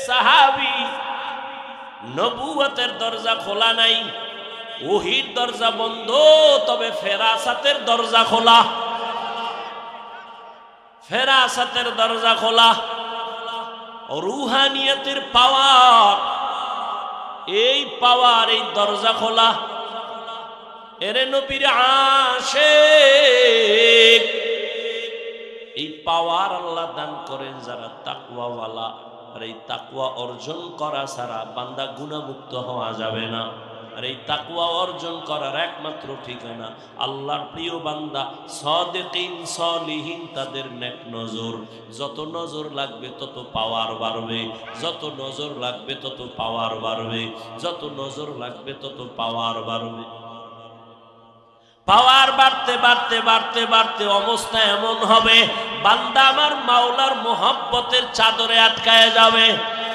সাহাবী, নবুয়তের দরজা খোলা নাই, ওহীর দরজা বন্ধ, তবে ফেরাসাতের দরজা খোলা। ফেরাসাতের দরজা খোলা, রুহানিয়তের পাওয়ার, এই পাওয়ার, এই দরজা খোলা। এরে নবীর আশিক, এই পাওয়ার আল্লাহ দান করেন যারা তাকওয়াওয়ালা। আর এই তাকওয়া অর্জন করা ছাড়া বান্দা গুনাহমুক্ত হওয়া যাবে না। আর এই তাকওয়া অর্জন করার একমাত্র ঠিকানা আল্লাহর প্রিয় বান্দা সাদিকিন সালিহিন, তাদের নেক নজর। যত নজর লাগবে তত পাওয়ার বাড়বে, যত নজর লাগবে তত পাওয়ার বাড়বে, যত নজর লাগবে তত পাওয়ার বাড়বে। পাওয়ার বাড়তে বাড়তে বাড়তে বাড়তে অবস্থা এমন হবে, বান্দা আমার মাওলার মোহাব্বতের চাদরে আটকায় যাবে।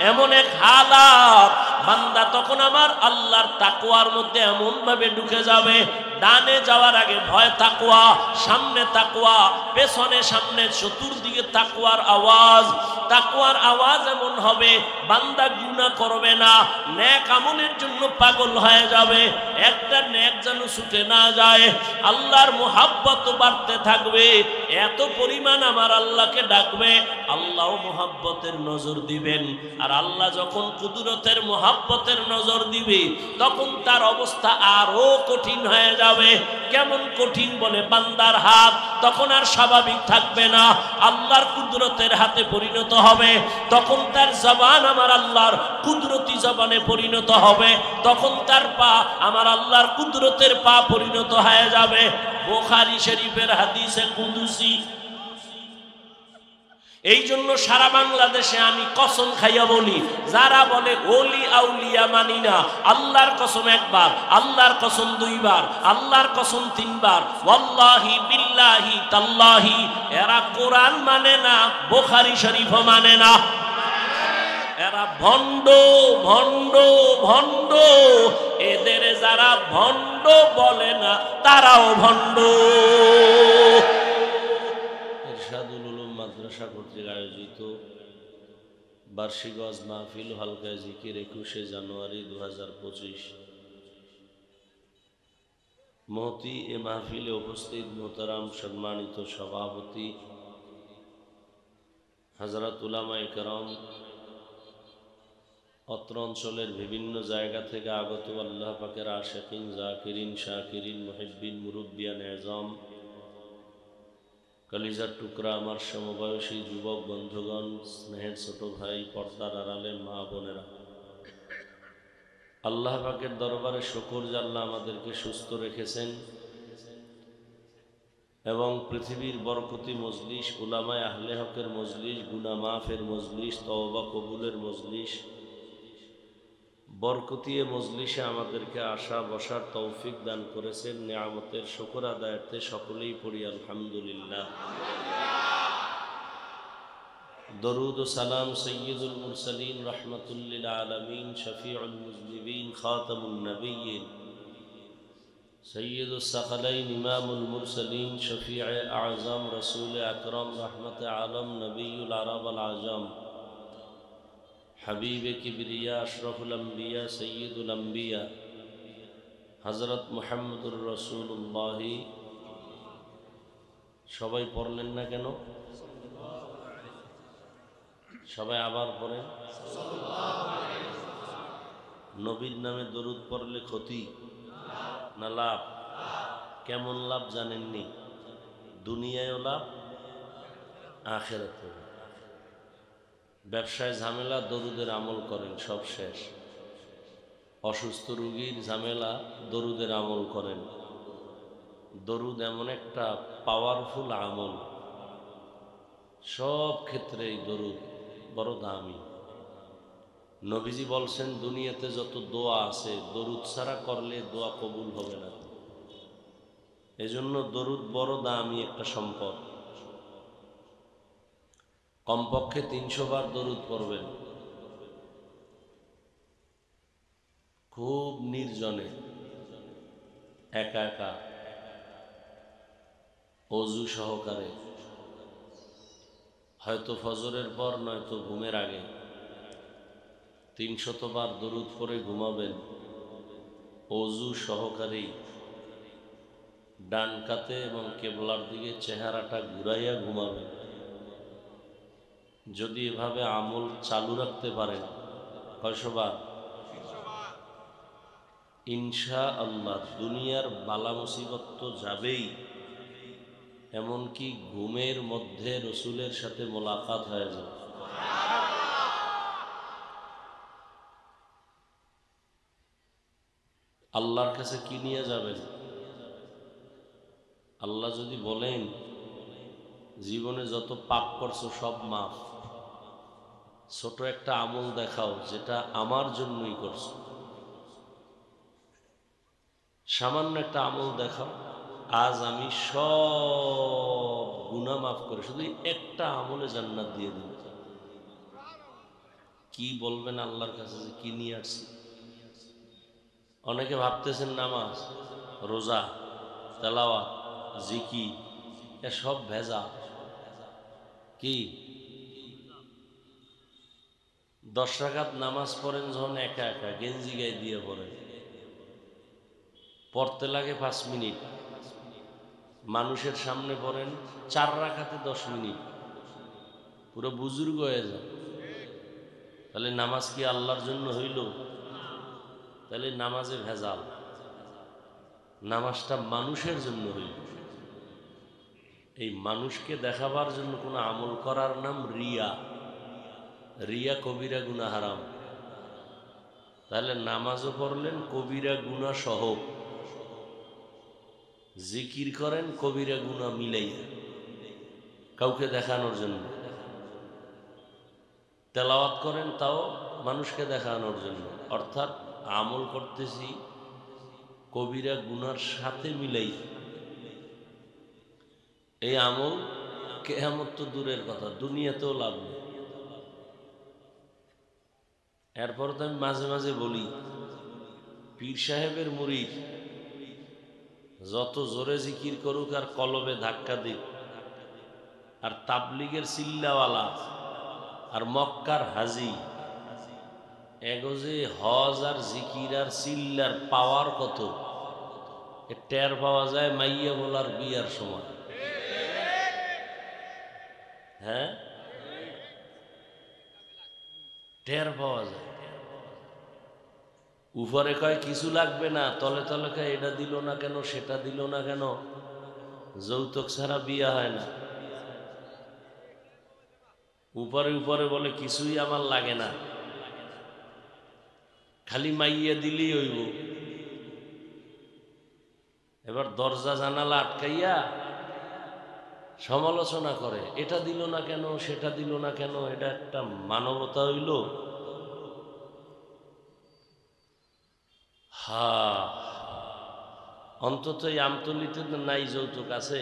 এমন এক হালাত, বান্দা তখন আমার আল্লাহর তাকওয়ার মধ্যে এমন ভাবে ঢুকে যাবে, ডানে যাওয়ার আগে ভয় তাকওয়া, সামনে তাকওয়া, পেছনে সামনে চতুর্দিকে তাকওয়ার আওয়াজ। তাকওয়ার আওয়াজ এমন হবে, বান্দা গুনাহ করবে না, নেক আমলের জন্য পাগল হয়ে যাবে। একটা নেক যেন ছুটে না যায়। আল্লাহর মোহাব্বত বাড়তে থাকবে, এত পরিমাণ আমার আল্লাহকে ডাকবে, আল্লাহও মোহাব্বতের নজর দিবেন। আর আল্লাহ যখন কুদরতের মোহাব্বতের নজর দিবে, তখন তার অবস্থা আরো কঠিন হয়ে যাবে। কেমন কঠিন বলে, বান্দার হাত তখন আর স্বাভাবিক থাকবে না, আল্লাহর কুদরতের হাতে পরিণত হবে। তখন তার জবান আমার আল্লাহর কুদরতি জবানে পরিণত হবে। তখন তার পা আমার আল্লাহর কুদরতের পা পরিণত হয়ে যাবে। বুখারী শরীফের হাদিসে কুদসি। এই জন্য সারা বাংলাদেশে আমি কসম খাইয়া বলি, যারা বলে ওলি আউলিয়া মানি না, আল্লাহর কসম একবার, আল্লাহর কসম দুইবার, আল্লাহর কসম তিনবার, ওয়াল্লাহি বিল্লাহি তাল্লাহি, এরা কোরআন মানে না, বুখারী শরীফও মানে না। এরা ভণ্ড ভণ্ড ভণ্ড। এদের যারা ভণ্ড বলে না, তারাও ভণ্ড। ইরশাদুল উলুম মাদ্রাসা কর্তৃক আয়োজিত বার্ষিক ওয়াজ মাহফিল হালকা জিকির 21শে জানুয়ারি 2025। মহতি এ মাহফিলে উপস্থিত মোহতারাম সম্মানিত সভাপতি হযরত উলামায়ে কেরাম, অত্র অঞ্চলের বিভিন্ন জায়গা থেকে আগত আল্লাহ পাকের আশিকিন, জাকিরিন, শাকিরিন, মুহিব্বিন, মুরব্বিয়ান এজাম, কলিজার টুকরা আমার সমবয়সী যুবক বন্ধুগণ, স্নেহের ছোট ভাই, পর্দার আড়ালে মা বোনেরা, আল্লাহ পাকের দরবারে শুকর যে আল্লাহ আমাদেরকে সুস্থ রেখেছেন এবং পৃথিবীর বরকতি মজলিস, উলামায়ে আহলে হকের মজলিস, গুনাহ মাফের মজলিস, তওবা কবুলের মজলিস, বরকতি মজলিসে আমাদেরকে আসা বসার তৌফিক দান করেছেন। নিয়ামতের শুকর আদায়ার্থে সকলেই পড়ি আলহামদুলিল্লাহ। দরুদ ও সালাম সৈয়দুল মুরসালিন, রাহমাতুল লিল আলামিন, শফিউল মুজনিবিন, খাতামুন নবিয়্যিন, সৈয়দুস সাকালাইন, ইমামুল মুরসালিন, শফিয়ে আযম, রাসূল আকরাম, রহমতে আলম, নবিয়ুল আরব আল আজম, হাবিব কিবরিয়া, আশরাফুল আম্বিয়া, সৈয়দুল আম্বিয়া, হযরত মুহাম্মদুর রাসূলুল্লাহ। সবাই পড়লেন না কেন? সবাই আবার পড়েন। নবীর নামে দরুদ পড়লে ক্ষতি না লাভ? কেমন লাভ জানেননি? দুনিয়ায়ও লাভ, আখিরাতেও। ব্যবসায় ঝামেলা, দরুদের আমল করেন, সব শেষ। অসুস্থ রোগীর ঝামেলা, দরুদের আমল করেন। দরুদ এমন একটা পাওয়ারফুল আমল, সব ক্ষেত্রেই দরুদ বড় দামি। নবীজি বলছেন, দুনিয়াতে যত দোয়া আছে দরুদ ছাড়া করলে দোয়া কবুল হবে না। এজন্য দরুদ বড় দামি একটা সম্পদ। কমপক্ষে 300 বার দরুদ পড়বেন, খুব নির্জনে, একা একা, অজু সহকারে, হয়তো ফজরের পর, নয়তো ঘুমের আগে। 300 বার দরুদ পড়ে ঘুমাবেন, ওযু সহকারী ডান কাতে এবং কেবলার দিকে চেহারাটা ঘুরাইয়া ঘুমাবেন। যদি এভাবে আমল চালু রাখতে পারেন, কয়শো বার? ইনশাআল্লাহ দুনিয়ার বালা মুসিবত তো যাবেই, এমনকি ঘুমের মধ্যে রসুলের সাথে মোলাকাত হয়ে যাবে। আল্লাহর কাছে কি নিয়ে যাবেন? আল্লাহ যদি বলেন জীবনে যত পাপ করছো সব মাফ, ছোট একটা আমল দেখাও যেটা আমার জন্যই করছো, সামান্য একটা আমল দেখাও, আজ আমি সব গুনাহ মাফ করে শুধু একটা আমলে জান্নাত দিয়ে দিন। কি বলবেন আল্লাহর কাছে যে কি নিয়ে আসছি? অনেকে ভাবতেছেন নামাজ, রোজা, তেলাওয়াত, জিকির এসব ভেজা। কি 10 রাকাত নামাজ পড়েন যখন একা একা গেঞ্জি গায়ে দিয়ে পড়েন, পড়তে লাগে 5 মিনিট, মানুষের সামনে পড়েন 4 রাকাতে 10 মিনিট, পুরো বুজুর্গ হয়ে যায়। তাহলে নামাজ কি আল্লাহর জন্য হইল? তাহলে নামাজে ভেজাল। নামাজটা মানুষের জন্য হইল। এই মানুষকে দেখাবার জন্য কোনো আমল করার নাম রিয়া। রিয়া কবিরা গুনাহ হারাম। তাহলে নামাজও পড়লেন কবিরা গুনাহ সহ, জিকির করেন কবিরা গুনাহ মিলাইয়া কাউকে দেখানোর জন্য, তেলাওয়াত করেন তাও মানুষকে দেখানোর জন্য, অর্থাৎ আমল করতেছি কবিরা গুনার সাথে মিলাই। এই আমল কিয়ামত তো দূরের কথা, দুনিয়াতেও লাভ নেই। এরপর তো আমি মাঝে মাঝে বলি, পীর সাহেবের মুরিদ যত জোরে জিকির করুক আর কলবে ধাক্কা দিক, আর তাবলিগের চিল্লাওয়ালা আর মক্কার হাজি এগোজে হজ আর জিকির আর চিল্লার পাওয়ার কত টের পাওয়া যায় মাইয়া বলার বিয়ার সময়। হ্যাঁ, টের পাওয়া যায়। উপরে কয় কিছু লাগবে না, তলে তলে কয় এটা দিল না কেন, সেটা দিল না কেন। যৌতুক ছাড়া বিয়া হয় না। উপরে উপরে বলে কিছুই আমার লাগে না, খালি মাইয়া দিলেই হইব। এবার দরজা জানালা আটকাইয়া সমালোচনা করে, এটা দিল না কেন, সেটা দিল না কেন। এটা একটা মানবতা হইল? হা, অন্তত এই আমতলিতে নাই যৌতুক আছে?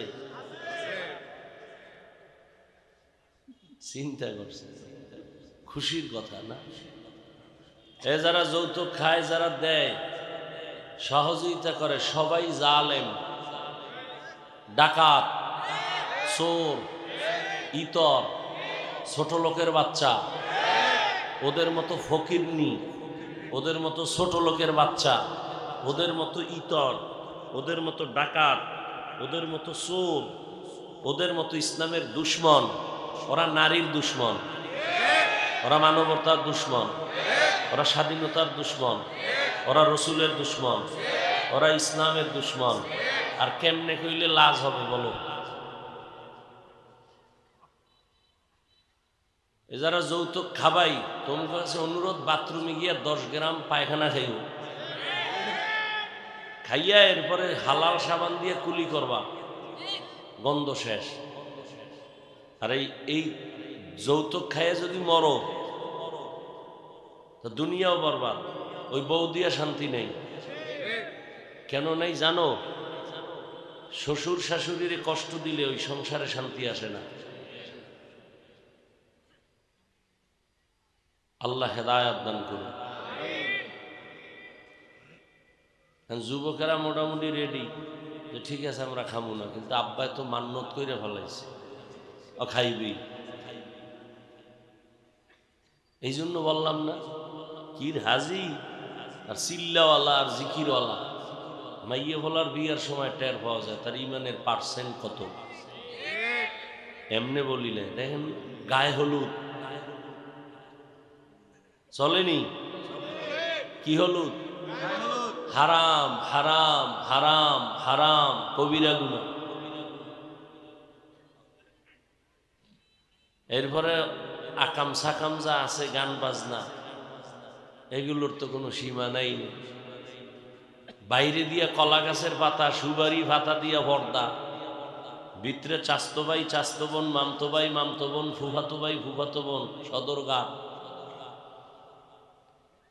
চিন্তা করছে, খুশির কথা না? এ যারা যৌতুক খায়, যারা দেয়, সহযোগিতা করে, সবাই জালেম, ডাকাত, চোর, ইতর, ছোট লোকের বাচ্চা। ওদের মতো ফকিরনি, ওদের মতো ছোট লোকের বাচ্চা, ওদের মতো ইতর, ওদের মতো ডাকাত, ওদের মতো চোর, ওদের মতো ইসলামের দুশ্মন। ওরা নারীর দুশ্মন, ওরা মানবতার দুশ্মন, ওরা স্বাধীনতার দুশ্মন, ওরা রসুলের দুশ্মন, ওরা ইসলামের দুশ্মন। আর কেমনে কইলে লাজ হবে বলো? এ যারা যৌতুক খাবাই, তোমার কাছে অনুরোধ, বাথরুমে গিয়া 10 গ্রাম পায়খানা খাইও, খাইয়া এরপরে হালাল সাবান দিয়ে কুলি করবা, গন্ধ শেষ। আর এই যৌতুক খাইয়া যদি মরো তো দুনিয়াও বরবাদ। ওই বউ দিয়া শান্তি নেই। কেন নেই জানো? শ্বশুর শাশুড়ির কষ্ট দিলে ওই সংসারে শান্তি আসে না। আল্লাহ হেদায়াত দান করুন। যুবকেরা মোটামুটি রেডি যে ঠিক আছে আমরা খাবো না, কিন্তু আব্বাই তো মান্নত করে ফেলাইছে, খাইবি। এই জন্য বললাম না, ফকির হাজি আর চিল্লাওয়ালা আর জিকিরওয়ালা মাইয়ে ভোলার বিয়ার সময় টের পাওয়া যায় তার ইমানের পার্সেন্ট কত। এমনে বলিলে দেখেন গায়ে হলুদ চলেনি, কি হলুদ? হারাম হারাম হারাম হারাম কবিরা গুনাহ। এরপরে আকাম সাকাম যা আছে গান বাজনা এগুলোর তো কোনো সীমা নাই। বাইরে দিয়া কলা গাছের পাতা সুবারি পাতা দিয়া পর্দা, ভিতরে চাস্তো ভাই চাস্তো বোন, মামতো ভাই মামতো বোন, ফুফাতো ভাই ফুফাতো বোন, সদর গা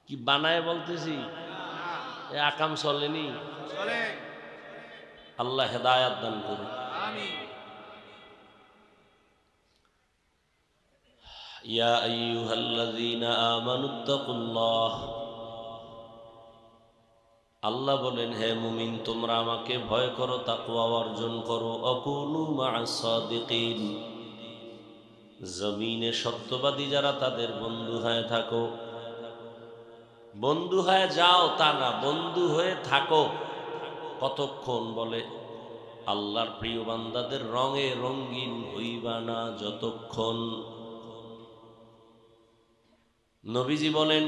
কি বানায় বলতেছি। এ আকাম চলেনি। আল্লাহ হেদায়াত দান করে। ইয়া আইয়ুহাল্লাযীনা আমানুত্তাকুল্লাহ, আল্লাহ বলেন হে মুমিন তোমরা আমাকে ভয় করো, তাকওয়া অর্জন করো। আকুনু মা'আস সাদিকিন, জমিনে সত্যবাদী যারা তাদের বন্ধু হয়ে থাকো। বন্ধু হয়ে যাও তা না, বন্ধু হয়ে থাকো। কতক্ষণ? বলে আল্লাহর প্রিয় বান্দাদের রঙে রঙিন হইবা না যতক্ষণ। নবীজি বলেন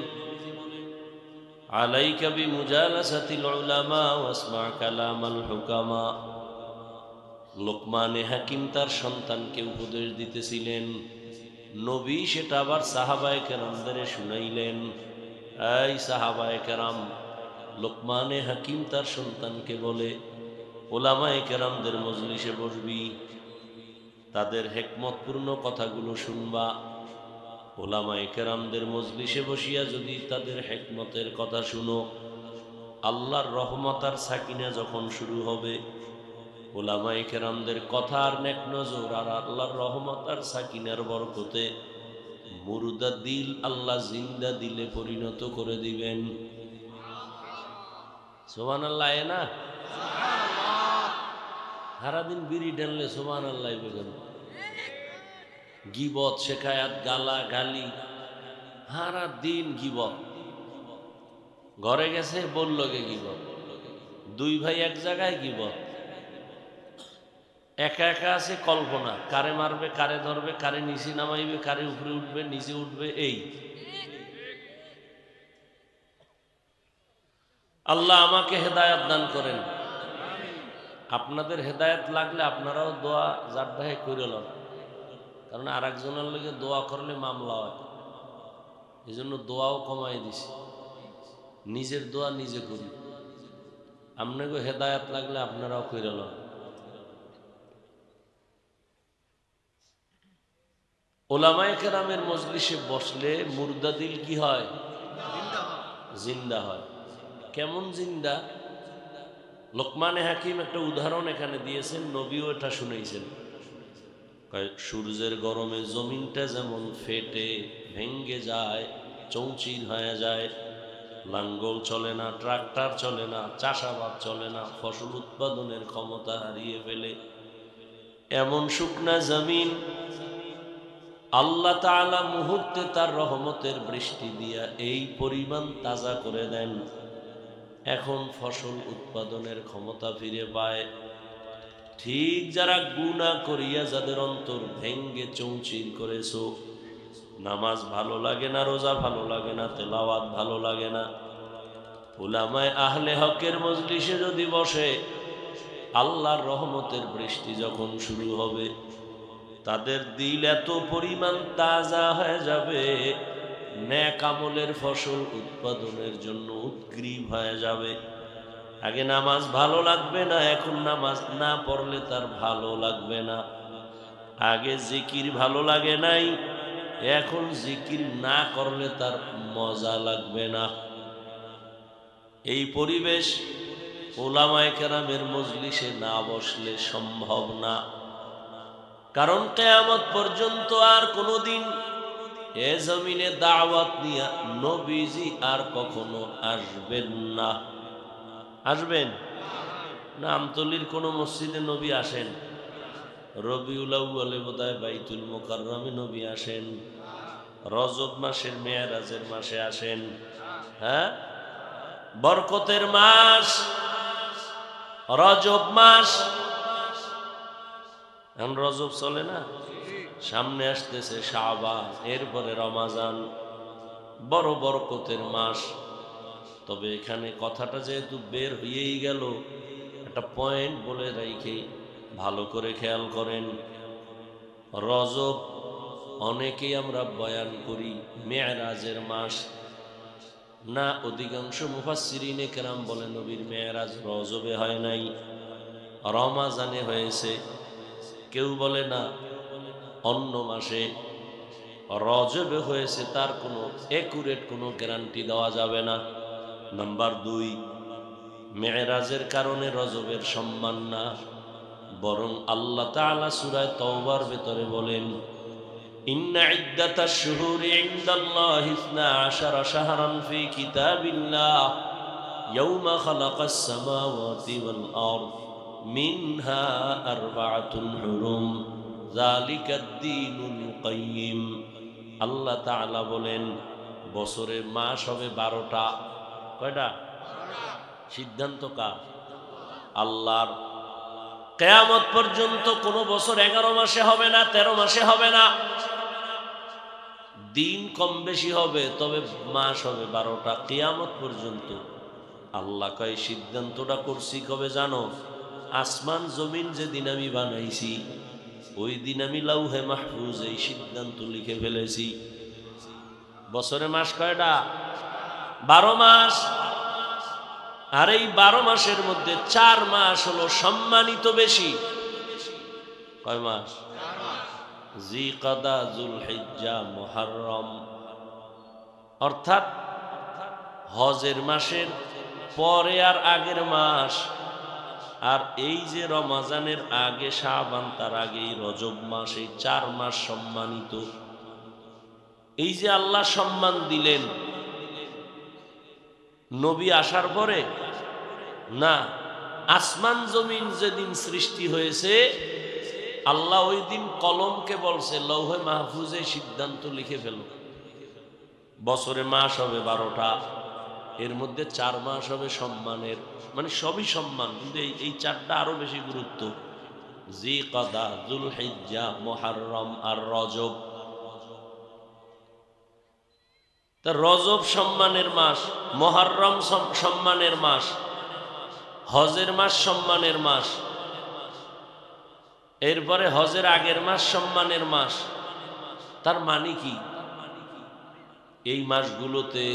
আলাইকা বিমুজালাসাতিল উলামা ওয়াসমা কালামাল হুকামা। লোকমানে হাকিম তার সন্তানকে উপদেশ দিতেছিলেন, নবী সেটা আবার সাহাবায়ে কেরামদের শুনাইলেন। এই সাহাবায়ে কেরাম, লোকমানে হাকিম তার সন্তানকে বলে উলামায়ে কেরামদের মজলিসে বসবি, তাদের হিকমতপূর্ণ কথাগুলো শুনবা। উলামায়ে কেরামদের মজলিসে বসিয়া যদি তাদের হিকমতের কথা শুনো, আল্লাহর রহমত আর সাকিনা যখন শুরু হবে, উলামায়ে কেরামদের কথা আর নেক নজর আর আল্লাহর রহমত আর সাকিনার বরকতে মুর্দা দিল আল্লাহ জিন্দা দিলে পরিণত করে দিবেন। সুবহানাল্লাহ। এ না সারাদিন বিড়ি টানলে সুবহানাল্লাহ বেগম, গিবত শেখায়াত গালা গালি, সারা দিন গিবত। ঘরে গেছে বলল গে গিবত, দুই ভাই এক জায়গায় গিবত, একা একা আছে কল্পনা, কারে মারবে কারে ধরবে, কারে নিচে নামাইবে, কারে উপরে উঠবে নিচে উঠবে। এই আল্লাহ আমাকে হেদায়েত দান করেন। আপনাদের হেদায়েত লাগলে আপনারাও দোয়া যার দাহে করে লন, কারণ আর একজনের লগে দোয়া করলে মামলা হয়। এই জন্য দোয়াও কমাই দিছি, নিজের দোয়া নিজে করি। আপনাকে হেদায়েত লাগলে আপনারাও করে লন। উলামায়ে কেরামের মজলিসে বসলে মুর্দা দিল কি হয়? জিন্দা হয়। কেমন জিন্দা? লোকমানে হাকিম একটা উদাহরণ এখানে দিয়েছেন, নবীও এটা শুনেছেন। সূর্যের গরমে জমিনটা যেমন ফেটে ভেঙ্গে যায়, চৌচির হয়ে যায়, লাঙ্গল চলে না, ট্রাক্টর চলে না, চাষাবাদ চলে না, ফসল উৎপাদনের ক্ষমতা হারিয়ে ফেলে, এমন শুকনা জমিন আল্লাহ তাআলা মুহূর্তে তার রহমতের বৃষ্টি দিয়া এই পরিমাণ তাজা করে দেন। এখন ফসল উৎপাদনের ক্ষমতা ফিরে পায়। ঠিক যারা গুনাহ করিয়া যাদের অন্তর ভেঙ্গে চৌচির করেছো, নামাজ ভালো লাগে না, রোজা ভালো লাগে না, তেলাওয়াত ভালো লাগে না, উলামায়ে আহলে হকের মজলিসে যদি বসে, আল্লাহর রহমতের বৃষ্টি যখন শুরু হবে, তাদের দিল এত পরিমাণ তাজা হয়ে যাবে, নেক আমলের ফসল উৎপাদনের জন্য উৎগ্রীব হয়ে যাবে। আগে নামাজ ভালো লাগবে না, এখন নামাজ না পড়লে তার ভালো লাগবে না। আগে জিকির ভালো লাগে নাই, এখন জিকির না করলে তার মজা লাগবে না। এই পরিবেশ উলামায়ে কেরামের মজলিসে না বসলে সম্ভব না। কারণ কিয়ামত পর্যন্ত আর কোনোদিন এ জমিনে দাওয়াত নিয়ে নবীজি আর কখনো আসবেন না। আসবেন? নামতলির কোন মসজিদে নবী আসেন? রবিউল আউয়ালে বোধহয় বাইতুল মুকাররমে নবী আসেন। রজব মাসের মেরাজের মাসে আসেন। হ্যাঁ, বরকতের মাস রজব মাস। এখন রজব চলে না, সামনে আসতেছে শাবান, এরপরে রমাজান, বড় বরকতের মাস। তবে এখানে কথাটা যেহেতু বের হয়েই গেল, একটা পয়েন্ট বলে রাখি, ভালো করে খেয়াল করেন। রজব অনেকেই আমরা বয়ান করি মেরাজের মাস না, অধিকাংশ মুফাসসিরিনে কেরাম বলে নবীর মেরাজ রজবে হয় নাই, রমাজানে হয়েছে। কেউ বলে না অন্য মাসে, রজবে হয়েছে, তার কোনো একুরেট কোনো গ্যারান্টি দেওয়া যাবে না। নাম্বার 2, মেরাজের কারণে রজবের সম্মান না, বরং আল্লাহ তাআলা সূরা তাওবার ভেতরে বলেন, ইন্না ইদ্দাতাশ শুহুরি ইনদাল্লাহি 12 শাহরান ফি কিতাবিল্লাহ ইয়াওমা খালাকাস সামাওয়াতি ওয়াল আরদ মিনহা আরবাআতুন হুরুম যালিকাদ দীনুল কাইয়্যিম। আল্লাহ তাআলা বলেন বছরে মাস হবে 12টা। কয়টা? সিদ্ধান্ত কার? আল্লাহর। কিয়ামত পর্যন্ত কোন বছর 11 মাসে হবে না, 13 মাসে হবে না। দিন কম বেশি হবে, তবে মাস হবে 12টা কিয়ামত পর্যন্ত। আল্লাহ কয় সিদ্ধান্তটা করছি কবে জানো? আসমান জমিন যেদিন আমি বানাইছি ওই দিন আমি লাউহে মাহফুজ এই সিদ্ধান্ত লিখে ফেলেছি। বছরে মাস কয়টা? 12 মাস। আর এই 12 মাসের মধ্যে 4 মাস হলো সম্মানিত বেশি। কয় মাস? জিকাদা, যুলহিজ্জা, মুহররম। অর্থাৎ হজের মাসের পরে আর আগের মাস, আর এই যে রমজানের আগে শাবান, তার আগে এই রজব মাস, এই 4 মাস সম্মানিত। এই যে আল্লাহ সম্মান দিলেন নবী আসার পরে না, আসমান জমিন যেদিন সৃষ্টি হয়েছে আল্লাহ ওই দিন কলমকে বলছে লৌহে মাহফুজে সিদ্ধান্ত লিখে ফেল। বছরে মাস হবে 12টা, এর মধ্যে 4 মাস হবে সম্মানের, মানে সবই সম্মান, কিন্তু এই 4টা আরো বেশি গুরুত্ব। জিকাদা, যুলহিজ্জা, মুহররম আর রজব। তা রজব সম্মানের মাস, মুহররম সম্মানের মাস, হজের মাস সম্মানের মাস, এরপরে হজের আগের মাস সম্মানের মাস। তার মানে কি? এই মাসগুলোতে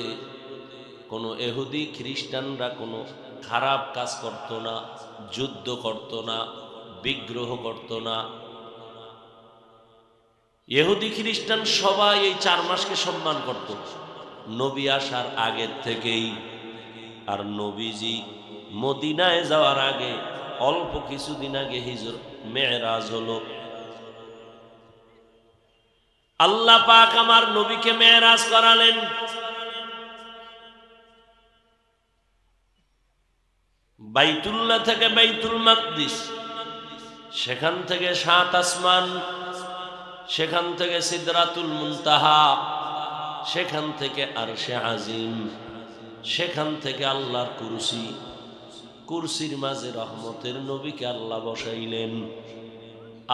কোনো ইহুদি খ্রিস্টানরা কোনো খারাপ কাজ করত না, যুদ্ধ করত না, বিগ্রহ করত না। ইহুদি খ্রিস্টান সবাই এই 4 মাসকে সম্মান করত নবী আসার আগের থেকেই। আর নবীজি মদিনায় যাওয়ার আগে অল্প কিছুদিন আগে মেরাজ হলো। আল্লাহ পাক আমার নবীকে মেরাজ করালেন। বাইতুল্লাহ থেকে বাইতুল মাকদিস, সেখান থেকে 7 আসমান, সেখান থেকে সিদরাতুল মুনতাহা, সেখান থেকে আরশে আজিম, সেখান থেকে আল্লাহর কুরসি। কুরসির মাঝে রহমতের নবীকে আল্লাহ বসাইলেন,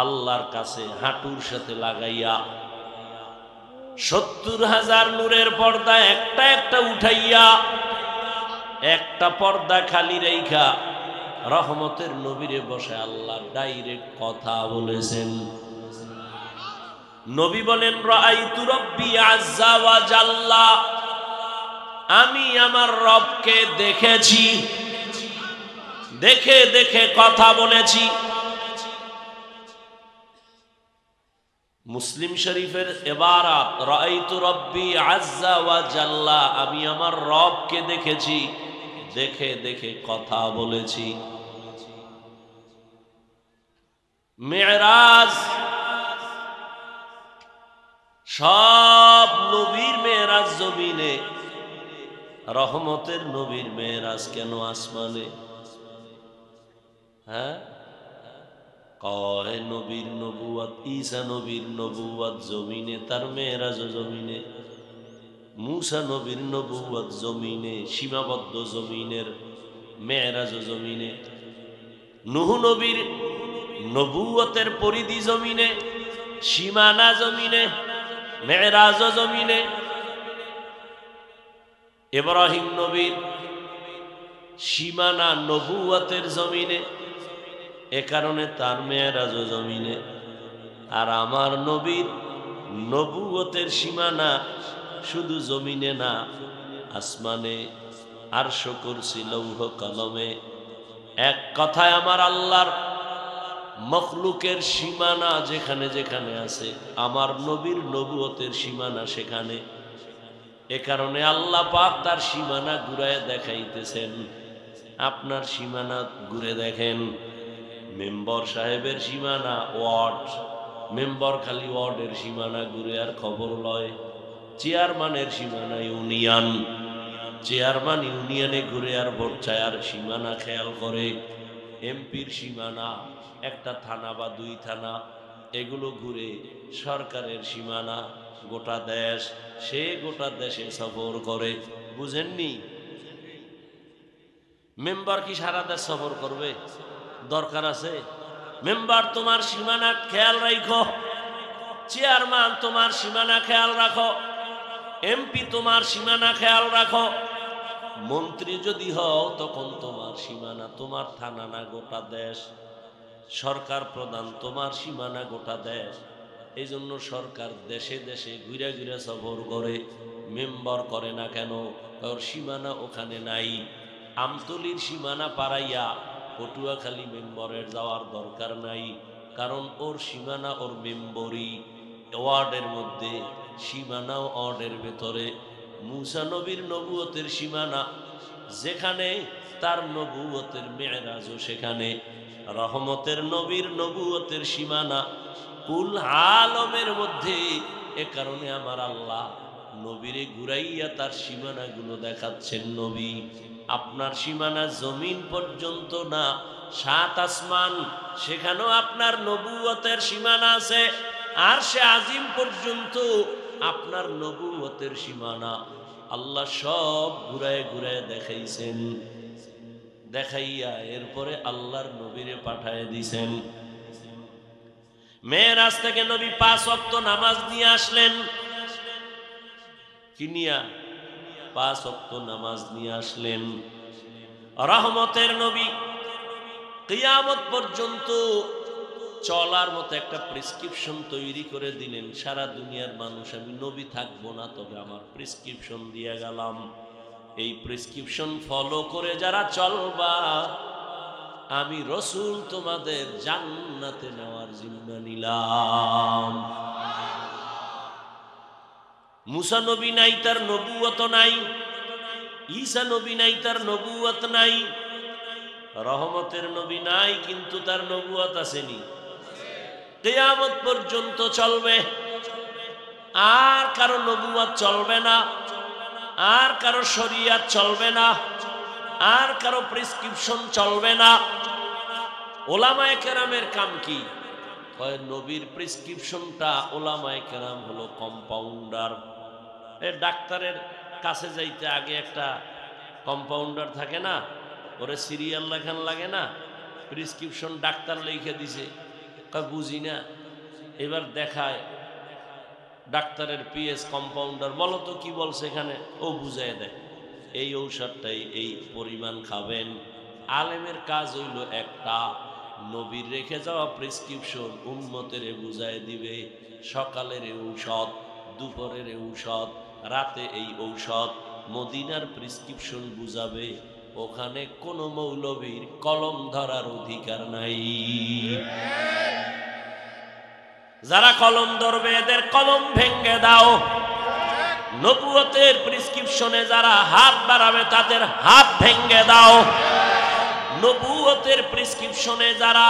আল্লাহর কাছে হাঁটুর সাথে লাগাইয়া 70,000 নূরের পর্দা একটা একটা উঠাইয়া একটা পর্দা খালি রেখা রহমতের নবীরে বসে আল্লাহ ডাইরেক্ট কথা বলেছেন। নবী বলেন রাআইতু রাব্বি আযজা ওয়া জাল্লা, আমি আমার রবকে দেখেছি, দেখে দেখে কথা বলেছি। মুসলিম শরীফের ইবারাত রাআইতু রাব্বি আযজা ওয়া জাল্লা, আমি আমার রবকে দেখেছি, দেখে দেখে কথা বলেছি। মেরাজ সব নবীর মেরাজ জমিনে, রহমতের নবীর মেরাজ কেন আসমানে? হ্যাঁ, কয় নবীর নবুয়ত, ঈসা নবীর নবুয়ত জমিনে, তার মেরাজ জমিনে। মূসা নবীর নবুয়ত জমিনে, সীমাবদ্ধ জমিনের, মেরাজ জমিনে। নূহ নবীর নবুয়তের পরিধি জমিনে, সীমানা জমিনে, মেরাজ জমিনে। ইব্রাহিম নবীর সীমানা নবুয়তের জমিনে, এ কারণে তার মেরাজ জমিনে। আর আমার নবীর নবুয়তের সীমানা শুধু জমিনে না, আসমানে, আরশ, কুরসি, লৌহ কলমে। এক কথায় আমার আল্লাহর মখলুকের সীমানা যেখানে যেখানে আছে, আমার নবীর নবুয়তের সীমানা সেখানে। এ কারণে আল্লাহ পাক তার সীমানা ঘুরায় দেখাইতেছেন। আপনার সীমানা ঘুরে দেখেন। মেম্বার সাহেবের সীমানা ওয়ার্ড, মেম্বার খালি ওয়ার্ডের সীমানা ঘুরে আর খবর লয়। চেয়ারম্যানের সীমানা ইউনিয়ন, চেয়ারম্যান ইউনিয়নে ঘুরে আর ভোট চায় আর সীমানা খেয়াল করে। এমপির সীমানা একটা থানা বা দুই থানা, এগুলো ঘুরে সরকারের সীমানা গোটা দেশ, সে গোটা দেশে সফর করে। বুঝেননি? মেম্বার কি সারা দেশ সফর করবে? দরকার আছে? মেম্বার তোমার সীমানা খেয়াল রাখো, চেয়ারম্যান তোমার সীমানা খেয়াল রাখো, এমপি তোমার সীমানা খেয়াল রাখো। মন্ত্রী যদি হও তখন তোমার সীমানা তোমার থানা না গোটা দেশ। সরকার প্রধান তোমার সীমানা গোটা দেশ। এই জন্য সরকার দেশে দেশে ঘুরে ঘুরে সফর করে। মেম্বার করে না কেন? ওর সীমানা ওখানে নাই। আমতলির সীমানা পাড়াইয়া পটুয়াখালী মেম্বরের যাওয়ার দরকার নাই, কারণ ওর সীমানা ওর মেম্বরই। ওয়ার্ডের মধ্যে সীমানা, ওয়ার্ডের ভেতরে। মূসা নবীর নবুয়তের সীমানা যেখানে, তার নবুয়তের মেরাজও সেখানে। রহমতের নবীর নবুয়তের সীমানা কুল আলমের মধ্যে। এ কারণে আমার আল্লাহ নবীরে ঘুরাইয়া তার সীমানাগুলো দেখাচ্ছেন। নবী, আপনার সীমানা জমিন পর্যন্ত না, 7 আসমান, সেখানেও আপনার নবুয়তের সীমানা আছে। আর সে আজিম পর্যন্ত আপনার নবুয়তের সীমানা আল্লাহ সব ঘুরায় ঘুরায় দেখাইছেন। দেখাইয়া এরপরে আল্লাহর নবীরে পাঠায় দিছেন। মেরাজ থেকে নবী 5 ওয়াক্ত নামাজ নিয়ে আসলেন। কি নিয়া? 5 ওয়াক্ত নামাজ নিয়ে আসলেন। রহমতের নবী কিয়ামত পর্যন্ত চলার মতো একটা প্রেসক্রিপশন তৈরি করে দিলেন। সারা দুনিয়ার মানুষ, আমি নবী থাকবো না, তবে আমার প্রেসক্রিপশন দিয়ে গেলাম। এই প্রেসক্রিপশন ফলো করে যারা চলবা, আমি রসুল তোমাদের জান্নাতে নেওয়ার জিম্মা নিলাম। মুসা নবী নাই, তার নবুয়ত নাই। ঈসা নবী নাই, তার নবুয়ত নাই। রহমতের নবী নাই, কিন্তু তার নবুয়ত আসেনি। কিয়ামত পর্যন্ত চলবে। আর কারো নবুয়ত চলবে না, আর কারো শরিয়ত চলবে না, আর কারো প্রেসক্রিপশন চলবে না। ওলামায়ে কেরামের কাম কি? কয় নবীর প্রেসক্রিপশনটা ওলামায়ে কেরাম হলো কম্পাউন্ডার। ডাক্তারের কাছে যাইতে আগে একটা কম্পাউন্ডার থাকে না, ওরে সিরিয়াল লেখান লাগে না, প্রেসক্রিপশন ডাক্তার লিখে দিছে। কয় বুঝি না, এবার দেখায় ডাক্তারের পিএস কম্পাউন্ডার, বলো তো কি বলছে এখানে, ও বুঝায় দেয় এই ঔষধটাই এই পরিমাণ খাবেন। আলেমের কাজ হইল একটা, নবীর রেখে যাওয়া প্রেসক্রিপশন উম্মতের বুঝায় দিবে। সকালের ঔষধ, দুপুরের ঔষধ, রাতে এই ঔষধ। মদিনার প্রেসক্রিপশন বুঝাবে। ওখানে কোনো মৌলবীর কলম ধরার অধিকার নাই। যারা কলম ধরবে এদের কলম ভেঙে দাও। নবুয়তের প্রেসক্রিপশনে যারা হাত বাড়াবে তাদের হাত ভেঙে দাও। নবুয়তের প্রেসক্রিপশনে যারা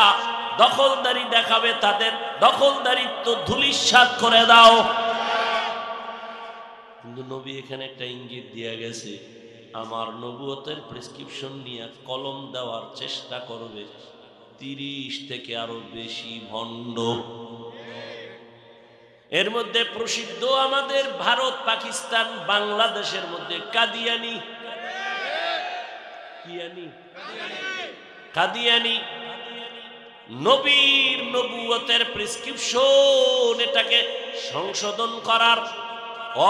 দখলদারি দেখাবে তাদের দখলদারিত্ব ধূলিসাৎ করে দাও। কিন্তু নবী এখানে একটা ইঙ্গিত দিয়ে গেছে, আমার নবুয়তের প্রেসক্রিপশন নিয়ে কলম দেওয়ার চেষ্টা করবে 30 থেকে আরো বেশি ভণ্ড। এর মধ্যে প্রসিদ্ধ আমাদের ভারত, পাকিস্তান, বাংলাদেশের মধ্যে কাদিয়ানি। কাদিয়ানি নবীর নবুয়তের প্রেসক্রিপশন এটাকে সংশোধন করার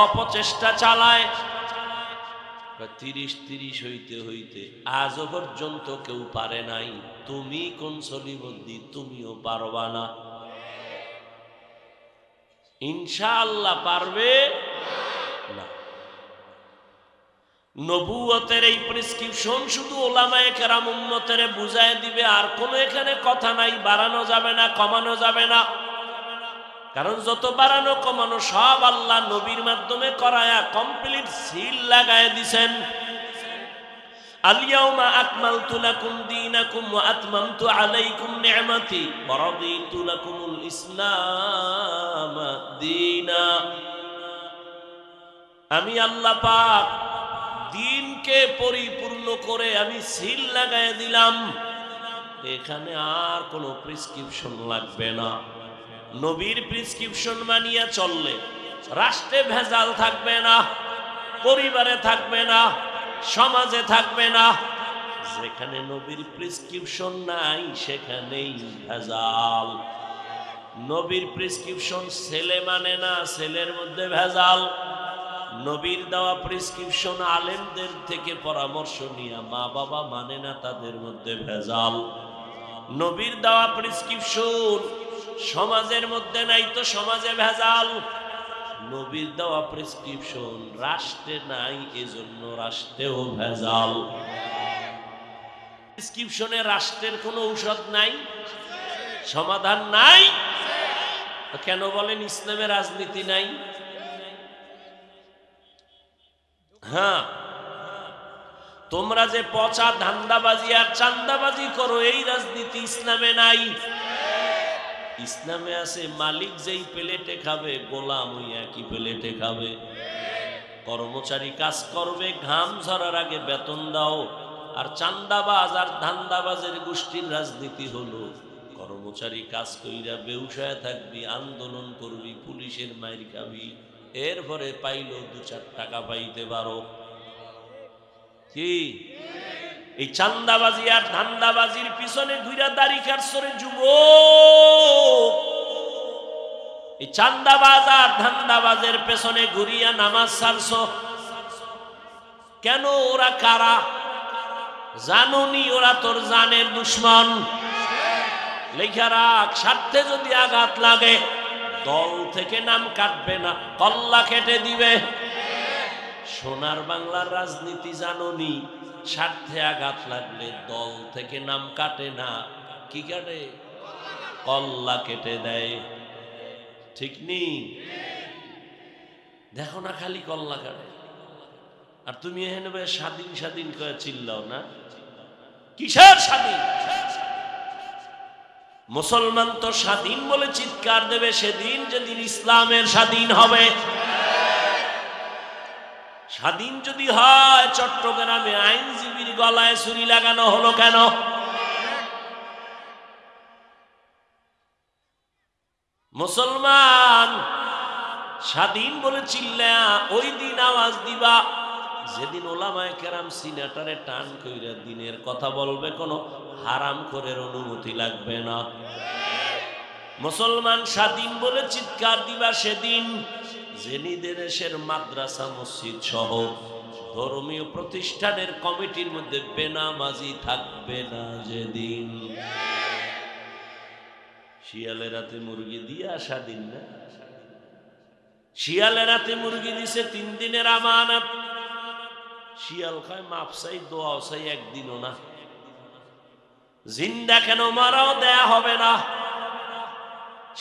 অপচেষ্টা চালায়। 30 হইতে হইতে আজও পর্যন্ত কেউ পারে নাই। তুমি কোন সলিমদ্দি, তুমিও পারবা না। ইনশাআল্লাহ পারবে না। নবুয়তের এই প্রেসক্রিপশন শুধু ওলামায়ে কেরাম উম্মতের বুঝায় দিবে, আর কোনো এখানে কথা নাই। বাড়ানো যাবে না, কমানো যাবে না। কারণ যত বাড়ানো কমানো সব আল্লাহ নবীর মাধ্যমে করায়া কমপ্লিট সিল লাগায় দিছেন। আল-ইয়াউমা আকমালতু লাকুম দীনাকুম ওয়া আতমামতু আলাইকুম নি'মাতি ওয়া রাদিতু লাকুমুল ইসলাম দীনা। আমি আল্লাহ পাক দ্বীনকে পরিপূর্ণ করে আমি সিল লাগায় দিলাম। এখানে আর কোনো প্রেসক্রিপশন লাগবে না। নবীর প্রেসক্রিপশন মানিয়া চললে রাষ্ট্রে ভেজাল থাকবে না, পরিবারে থাকবে না, সমাজে থাকবে না। যেখানে নবীর প্রেসক্রিপশন নাই সেখানেই ভেজাল। নবীর প্রেসক্রিপশন ছেলে মানে না, ছেলের মধ্যে ভেজাল। নবীর দেওয়া প্রেসক্রিপশন আলেমদের থেকে পরামর্শ নিয়ে মা বাবা মানে না, তাদের মধ্যে ভেজাল। নবীর দেওয়া প্রেসক্রিপশন সমাজের মধ্যে নাই তো সমাজে ভেজাল। নবীর দেওয়া প্রেসক্রিপশন রাষ্ট্রে নাই, এজন্য রাষ্ট্রেও ভেজাল। প্রেসক্রিপশনে রাষ্ট্রের কোনো ঔষধ নাই, সমাধান নাই। কেন বলেন ইসলামে রাজনীতি নাই? হ্যাঁ, তোমরা যে পচা ধান্দাবাজি আর চান্দাবাজি করো, এই রাজনীতি ইসলামে নাই। ইসলামে আছে মালিক যেই প্লেটে খাবে, গোলাম ওই একই প্লেটে খাবে। কর্মচারী কাজ করবে, ঘাম ঝরার আগে বেতন দাও। আর চান্দাবাজ আর ধান্দাবাজের গোষ্ঠীর রাজনীতি হলো কর্মচারী কাজ কইরা বেউসায় থাকবি, আন্দোলন করবি, পুলিশের মাইর খাবি, এরপরে পাইলো 2-4 টাকা পাইতে পারো। কি এই চান্দাবাজি আর ধান্দাবাজির পিছনে ঘুরা দাড়ি কাটছরে যুবক? এই চান্দাবাজ আর ধান্দাবাজের পেছনে ঘুরিয়া নামাজ ছাড়ছো কেন? ওরা কারা জানুনি? ওরা তোর জানের দুশ্মন। লেখা রাখ, স্বার্থে যদি আঘাত লাগে দল থেকে নাম কাটবে না, কল্লা কেটে দিবে। সোনার বাংলার রাজনীতি জানুনি? স্বার্থে আঘাত লাগলে দল থেকে নাম কাটে না, কি কাটে? কল্লা কেটে দেয়। ঠিক নেই? দেখো না খালি কল্লা কাটে। আর তুমি এখানে স্বাধীন স্বাধীন করে চিল্লাও না। কিসের স্বাধীন? মুসলমান তো স্বাধীন বলে চিৎকার দেবে সেদিন যেদিন ইসলামের স্বাধীন হবে। স্বাধীন যদি হয়, চট্টগ্রামে আইনজীবীর গলায় ছুরি লাগানো হলো কেন? মুসলমান স্বাধীন বলে চিল্লা ওই দিন আওয়াজ দিবা যেদিন ওলামায়ে কেরাম সিনেটারে টান কইরা দিনের কথা বলবে, কোনো হারাম করের অনুমতি লাগবে না। মুসলমান স্বাধীন বলে চিৎকার দিবা সেদিন যেদিন দেশের মাদ্রাসা মসজিদ সহ ধর্মীয় প্রতিষ্ঠানের কমিটির মধ্যে বেনামাজি থাকবে না। যেদিন শিয়ালের রাতে মুরগি দিয়া স্বাধীন না? শিয়ালের রাতে মুরগি দিছে 3 দিনের আমানত। শিয়াল খায় মাপ চাই, দোয়াও চাই, একদিনও না। জিন্দা কেন মারাও দেয়া হবে না।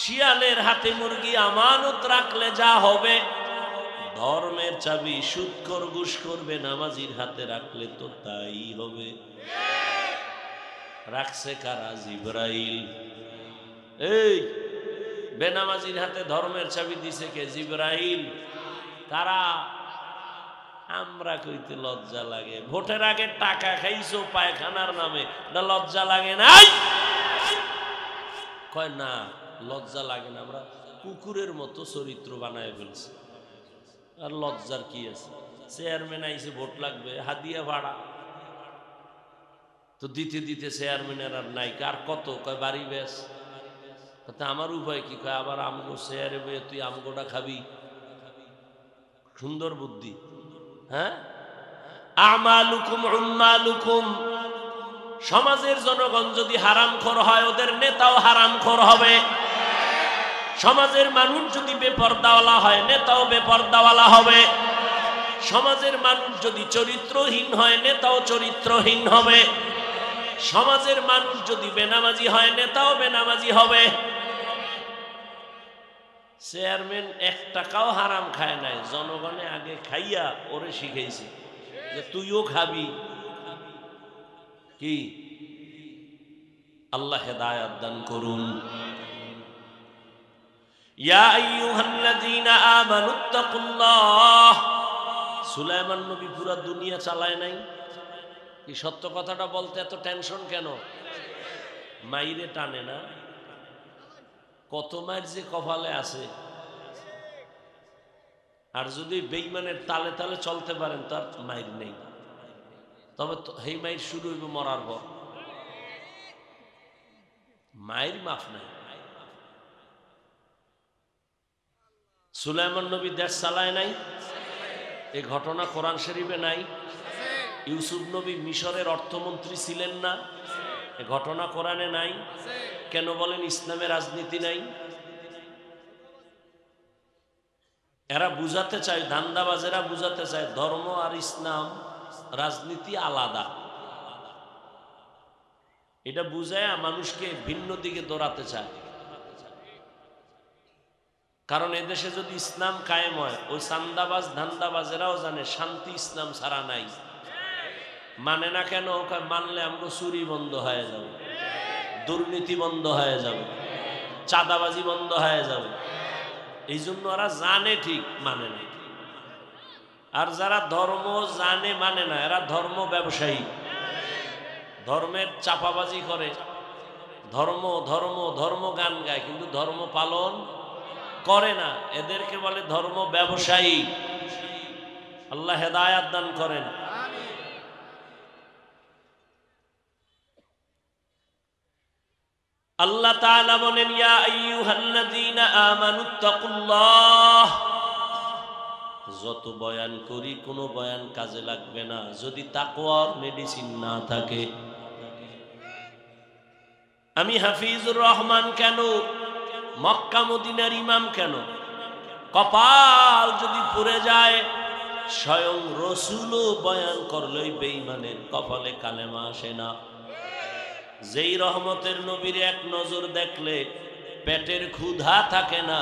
শিয়ালের হাতে মুরগি আমানত রাখলে যা হবে, ধর্মের চাবি সুদখোর ঘুষখোর বেনামাজির হাতে রাখলে তো তাই হবে। রাখছে কারা? জিবরাইল। এই বেনামাজির হাতে ধর্মের চাবি দিছে কে? জিবরাইল। কারা? আমরা কইতে লজ্জা লাগে। ভোটের আগে টাকা খাইছো পায়খানার নামে, না লজ্জা লাগে নাই? কয় না, লজ্জা লাগে না, আমরা কুকুরের মতো চরিত্র বানায় ফেলছি, আর লজ্জার কি আছে? চেয়ারম্যান আইসে ভোট লাগবে, হাদিয়া ভাড়া তো দিতে দিতে চেয়ারম্যানের আর নাই, কার কত? কয় বাড়ি বেশ। আমার উপায় কি? কয় আবার আমগো চেয়ারে বয়ে তুই আমগোটা খাবি। সুন্দর বুদ্ধি। হ্যাঁ, আমালুকুম উম্মালুকুম। সমাজের জনগণ যদি হারামখোর হয়, ওদের নেতাও হারামখোর হবে। সমাজের মানুষ যদি বেপরদাওয়ালা হয়, নেতাও বেপরদাওয়ালা হবে। সমাজের মানুষ যদি চরিত্রহীন হয়, নেতাও চরিত্রহীন হবে। সমাজের মানুষ যদি বেনামাজি হয়, নেতাও বেনামাজি হবে। চেয়ারম্যান 1 টাকাও হারাম খায় নাই, জনগণে আগে খাইয়া ওরে শিখাইছে যে তুইও খাবি। কি? আল্লাহ হেদায়েত দান করুন। ইয়া আইয়ুহাল্লাযীনা আমানুত্তাকুল্লাহ। সুলাইমান নবী পুরা দুনিয়া চালায় নাই। কি সত্য কথাটা বলতে এত টেনশন কেন? মাইরে টানে না? কত মাইর যে কপালে আছে। আর যদি বেঈমানের তালে তালে চলতে পারেন তার মাইর নেই, তবে সেই মাইর শুরু হইব মরার পর। মাইর মাফ নাই। সুলাইমান নবী দেশ চালায় নাই, এই ঘটনা কোরআন শরীফে নাই। ইউসুফ নবী মিশরের অর্থমন্ত্রী ছিলেন না, এই ঘটনা কোরআনে নাই। কেন বলেন ইসলামে রাজনীতি নাই? এরা বুঝাতে চায়, ধান্দাবাজেরা বুঝাতে চায় ধর্ম আর ইসলাম রাজনীতি আলাদা। এটা বুঝায় মানুষকে ভিন্ন দিকে দৌড়াতে চায়। কারণ এদেশে যদি ইসলাম কায়েম হয়, ওই চান্দাবাজ ধান্দাবাজেরাও জানে শান্তি ইসলাম ছাড়া নাই। মানে না কেন? মানলে আমরা চুরি বন্ধ হয়ে যাবে, দুর্নীতি বন্ধ হয়ে যাবে, চাঁদাবাজি বন্ধ হয়ে যাবে। এই জন্য ওরা জানে ঠিক, মানে না। আর যারা ধর্ম জানে মানে না, এরা ধর্ম ব্যবসায়ী, ধর্মের চাপাবাজি করে, ধর্ম ধর্ম ধর্ম গান গায়, কিন্তু ধর্ম পালন করে না। এদেরকে বলে ধর্ম ব্যবসায়ী। আল্লাহ হেদায়াত দান করেন। আল্লাহ তাআলা বলেন, ইয়া আইয়ুহাল্লাযীনা আমানুত্তাকুল্লাহ। যত বয়ান করি কোনো বয়ান কাজে লাগবে না যদি তাকওয়ার মেডিসিন না থাকে। আমি হাফিজুর রহমান কেন, মক্কা মদিনার ইমাম কেন, কপাল যদি পুড়ে যায়, স্বয়ং রসুলও বয়ান করলেই বেঈমানের কপালে কালেমা আসে না। যেই রহমতের নবীর এক নজর দেখলে পেটের ক্ষুধা থাকে না,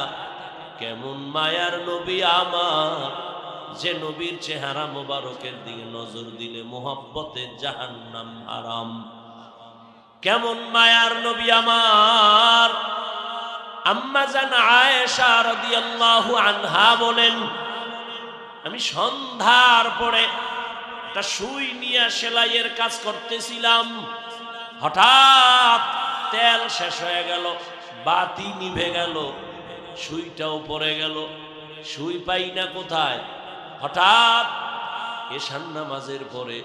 কেমন মায়ার নবী আমার, যে নবীর চেহারা মোবারকের দিকে নজর দিলে মোহাব্বতে জাহান্নাম হারাম। কেমন মায়ার নবী আমার। আম্মা জান আয়েশা রাদিয়াল্লাহু আনহা বলেন, আমি সন্ধ্যার পরে একটা সুই নিয়ে সেলাইয়ের কাজ করতেছিলাম, হঠাৎ তেল শেষ হয়ে গেল, বাতি নিভে গেল, সুইটাও পড়ে গেল, সুই পাই না কোথায়। হঠাৎ এশার নামাজের পরে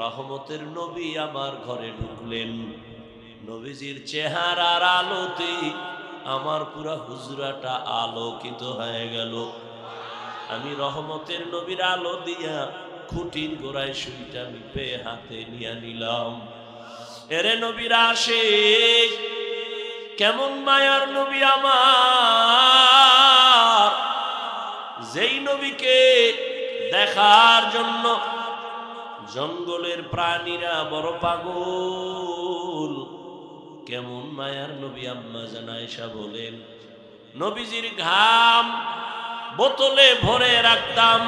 রহমতের নবী আমার ঘরে ঢুকলেন। নবীজির চেহারার আলোতে আমার পুরা হুজরাটা আলোকিত হয়ে গেল। আমি রহমতের নবীর আলো দিয়া খুঁটির গোড়ায় সুইটা নিপে হাতে নিয়ে নিলাম। এরে নবীর আশিক, কেমন মায়ার নবী আমার, যেই নবীকে দেখার জন্য জঙ্গলের প্রাণীরা বড় পাগল। কেমন মায়ার নবী। আম্মা জান আয়েশা বলেন, নবীজির ঘাম বোতলে ভরে রাখতাম,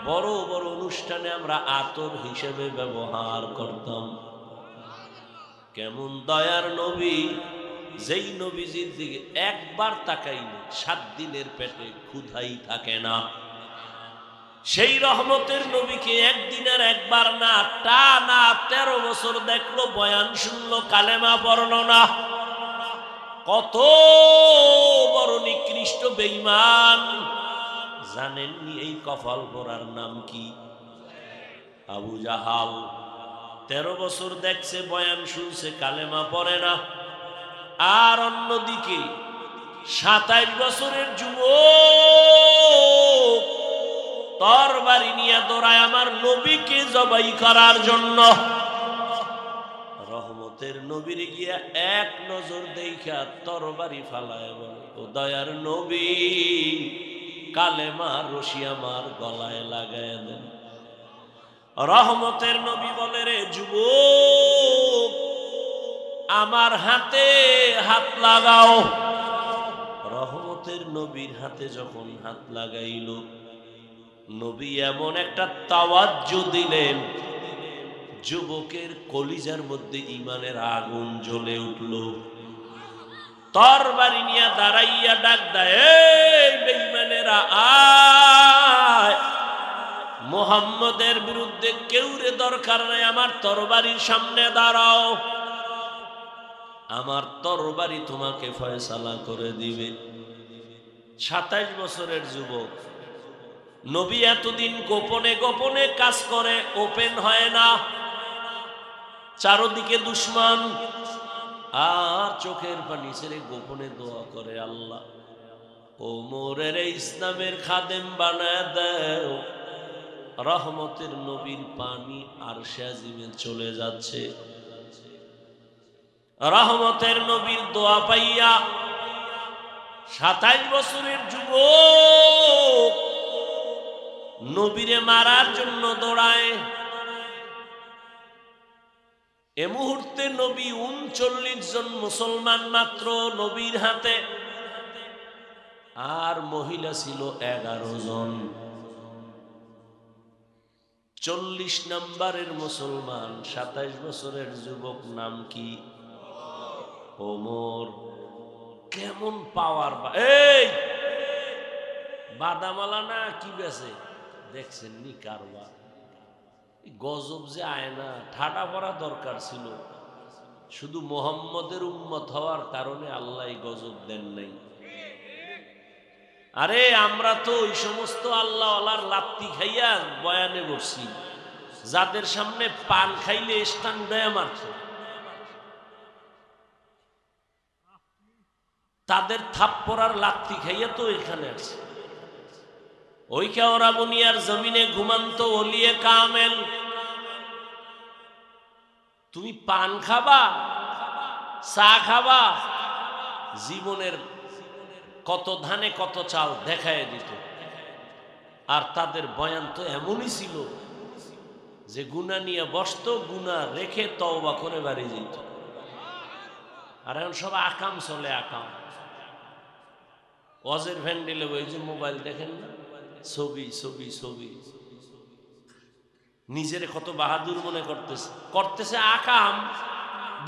বড় বড় অনুষ্ঠানে আমরা আতর হিসেবে ব্যবহার করতাম। কেমন দয়ার নবী, যেই নবীজির দিকে একবার তাকাইলে 7 দিনের পেটে ক্ষুধাই থাকে না। সেই রহমতের নবীকে একদিনের একবার না, টানা 13 বছর দেখলো, বয়ান শুনলো, কালেমা পড়লো না। কত বড় নিকৃষ্ট বেঈমান। জানেননি এই কপাল পরার নাম কি? আবু জাহাল। 13 বছর দেখছে, বয়ান শুনছে, কালেমা পড়ে না। আর অন্যদিকে 27 বছরের যুবক তরবারি নিয়ে দৌড়ায় আমার নবীকে জবাই করার জন্য। রহমতের নবীর গিয়া এক নজর দেখা তরবারি ফালায় বলে, ও দয়ার নবী, কালেমা রশি আমার গলায় লাগায় দেন। রহমতের নবী বলে, রে যুবক, আমার হাতে হাত লাগাও। রহমতের নবীর হাতে যখন হাত লাগাইল, নবী এমন একটা তাওয়াজ্জু দিলেন, যুবকের কলিজার মধ্যে ঈমানের আগুন জ্বলে উঠল। তরবারি নিয়ে দাঁড়াইয়া ডাক দেয়, এই বেঈমানেরা আয়, মুহাম্মদের বিরুদ্ধে কেউরে দরকার নাই, আমার তরবারির সামনে দাঁড়াও, আমার তরবারি তোমাকে ফয়সালা করে দিবে। 27 বছরের যুবক। নবী এতদিন গোপনে গোপনে কাজ করে, ওপেন হয় না, চারদিকে দুশমন, আর চোখের পানি ছেড়ে গোপনে দোয়া করে, আল্লাহ ওমরের ইসলামের খাদেম বানায় দাও। রহমতের নবীর পানি আরশে আজিমে চলে যাচ্ছে। রহমতের নবীর দোয়া পাইয়া 27 বছরের যুবক নবীরে মারার জন্য দৌড়ায়। এ মুহূর্তে নবী 39 জন মুসলমান মাত্র নবীর হাতে, আর মহিলা ছিল 11 জন। 40 নম্বরের মুসলমান, 27 বছরের যুবক, নাম কি? ওমর। কেমন পাওয়ার! এই বাদামালা না কি বেছে দেখছেন নি কারবার? গজব যে আয়না ঠাডা পড়া দরকার ছিল, শুধু মুহাম্মদের উম্মত হওয়ার কারণে আল্লাহ গজব দেন নাই। আরে আমরা তো ওই সমস্ত আল্লাহ আল্লাহর লাত্তি খাইয়া বয়ানে বসছি, যাদের সামনে পান খাইলে স্থান দেয়া মারত, তাদের থাপ্পড়ার লাত্তি খাইয়া তো এখানে আছে। ওই কেওরা বুনিয়ার জমিনে ঘুমান্ত ওলিয়ে কামেল, তুমি পান খাবা, চা খাবা, জীবনের কত ধানে কত চাল দেখায় দিত। আর তাদের বয়ান তো এমনই ছিল যে গুনাহ নিয়ে বসত, গুনাহ রেখে তওবা করে বাড়ি যেত। আর এখন সব আকাম চলে, আকাম। ওয়াজের ভ্যান্ডেলে ওই যে মোবাইল দেখেন না, ছবি ছবি ছবি, নিজের কত বাহাদুর মনে করতেছে আকাম,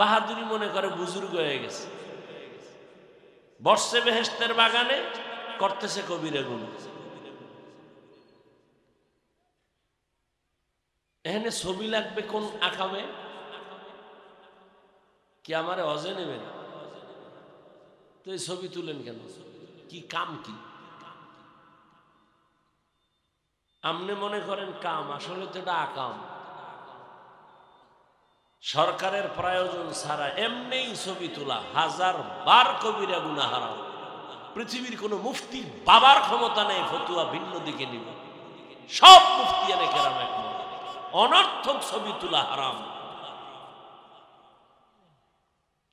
বাহাদুরি মনে করে বুজুর্গ হয়ে গেছে। বর্ষে বেহেশতের বাগানে করতেছে কবিরা গুণ। এখানে ছবি লাগবে কোন আকামে? কি আমারে অজে নেবেন? তো এই ছবি তুলেন কেন? কি কাম? কি আপনি মনে করেন কাম, আসলে তো এটা আকাম। সরকারের প্রয়োজন ছাড়া এমনিই ছবি তোলা 1000 বার কবিরা গুনাহ হারাম। পৃথিবীর কোন মুফতির বাবার ক্ষমতা নেই ফতুয়া ভিন্ন দিকে নিব। সব মুফতিয়ানে কেরাম একমত, অনর্থক ছবি তোলা হারাম।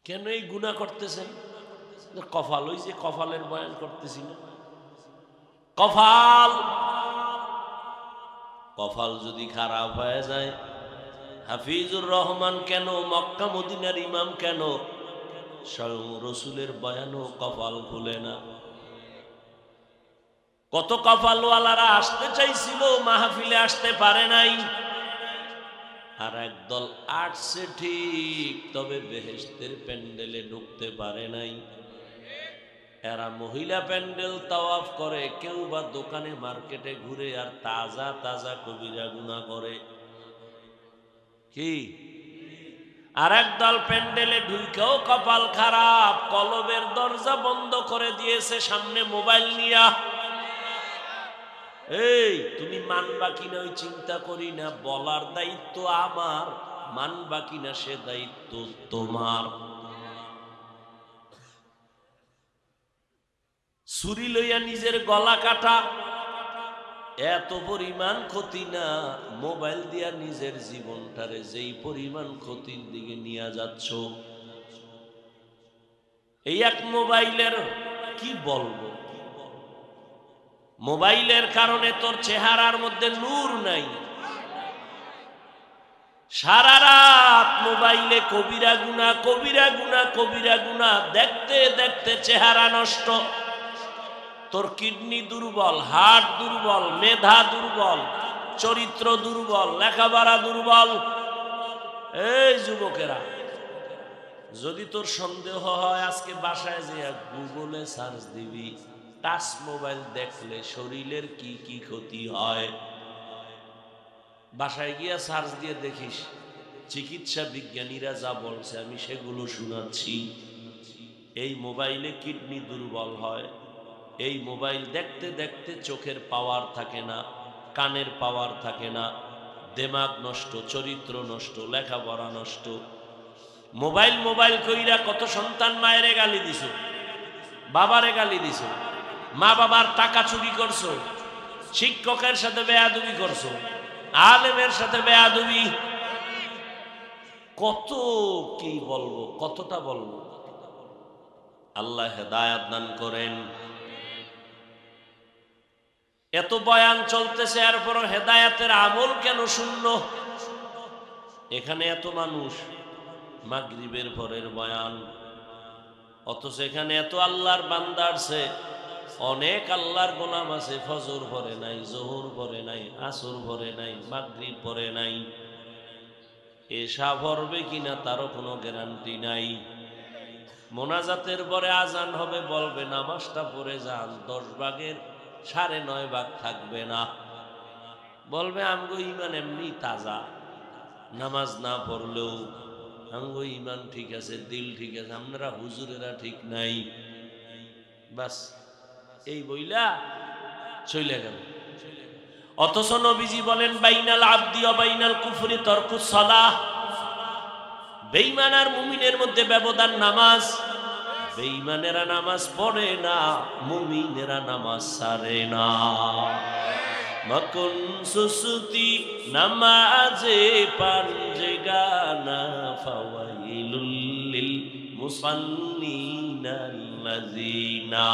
কেন এই গুনাহ করতেছেন? কপাল, ওই যে কপালের বয়ান করতেছি না, কপাল কপাল যদি খারাপ হয়ে যায়, হাফিজুর রহমান কেন, মক্কা মদিনার ইমাম কেন, স্বয়ং রসুলের বয়ানও কপাল খুলে না। কত কপালওয়ালারা আসতে চাইছিল, মাহফিলে আসতে পারে নাই। আর একদল আসছে ঠিক, তবে বেহেশতের প্যান্ডেলে ঢুকতে পারে নাই। এরা মহিলা প্যান্ডেল তাওয়াফ করে, কেউ বা দোকানে মার্কেটে ঘুরে আর তাজা তাজা কবিরা গুনাহ করে। কি আর একদল প্যান্ডেলে ঢুকেও কপাল খারাপ, কলবের দরজা বন্ধ করে দিয়েছে, সামনে মোবাইল নিয়া। এই তুমি মানবা কিনা ওই চিন্তা করি না, বলার দায়িত্ব আমার, মানবা কিনা সে দায়িত্ব তোমার। ছুরি লইয়া নিজের গলা কাটা এত পরিমাণ ক্ষতি না, মোবাইল দিয়া নিজের জীবনটারে যেই পরিমাণ ক্ষতির দিকে নিয়ে যাচ্ছ। এই এক মোবাইলের কি বলবো, মোবাইলের কারণে তোর চেহারার মধ্যে নূর নাই। সারা রাত মোবাইলে কবিরা গুনাহ, কবিরা গুনাহ, কবিরা গুনাহ দেখতে দেখতে চেহারা নষ্ট। তোর কিডনি দুর্বল, হার্ট দুর্বল, মেধা দুর্বল, চরিত্র দুর্বল, লেখাপড়া দুর্বল। এই যুবকেরা, যদি তোর সন্দেহ হয় আজকে বাসায় যে গুগলে সার্চ দিবি, টাচ মোবাইল দেখলে শরীরের কি কি ক্ষতি হয়। বাসায় গিয়া সার্চ দিয়ে দেখিস, চিকিৎসা বিজ্ঞানীরা যা বলছে আমি সেগুলো শোনাচ্ছি। এই মোবাইলে কিডনি দুর্বল হয়, এই মোবাইল দেখতে দেখতে চোখের পাওয়ার থাকে না, কানের পাওয়ার থাকে না, দিমাগ নষ্ট, চরিত্র নষ্ট, লেখাপড়া নষ্ট। মোবাইল মোবাইল কইরা কত সন্তান মায়েরে গালি দিছ, বাবারে গালি দিছ, মা বাবার টাকা চুরি করছো, শিক্ষকের সাথে বেয়াদবি করছো, আলেমের সাথে বেয়াদবি। কত কি বলবো, কতটা বলবো। আল্লাহ হেদায়েত দান করেন। এত বয়ান চলতেছে, এরপরও হেদায়েতের আমল কেন শূন্য? এখানে এত মানুষ, মাগরিবের পরের বয়ান, অথচ এখানে এত আল্লাহর বান্দা আছে। অনেক আল্লাহর গোলাম আছে, ফজর পড়ে নাই, জোহর পড়ে নাই, আসর পড়ে নাই, মাগরিব পড়ে নাই, এশা পড়বে কিনা তারও কোনো গ্যারান্টি নাই। মোনাজাতের পরে আজান হবে, বলবে নামাজটা পড়ে যান, 10 ভাগের 9.5 ভাগ থাকবে না। বলবে আমগো ইমান এমনি তাজা, নামাজ না পড়লেও আমগো ইমান ঠিক আছে, দিল ঠিক আছে, আপনারা হুজুরেরা ঠিক নাই। বাস এই বইলা চলে গেল। অথচ নবীজি বলেন বাইনাল আবদি ওয়া বাইনাল কুফরি তারকুস সালাহ। বেঈমান আর মুমিনের মধ্যে ব্যবধান নামাজ। বেঈমানেরা নামাজ পড়ে না, মুমিনেরা নামাজ ছাড়ে না। মকুন সুসুতি নামাজে পাঞ্জেগানা ফাওয়াইলুল লিল মুসাল্লিনা আল্লাযিনা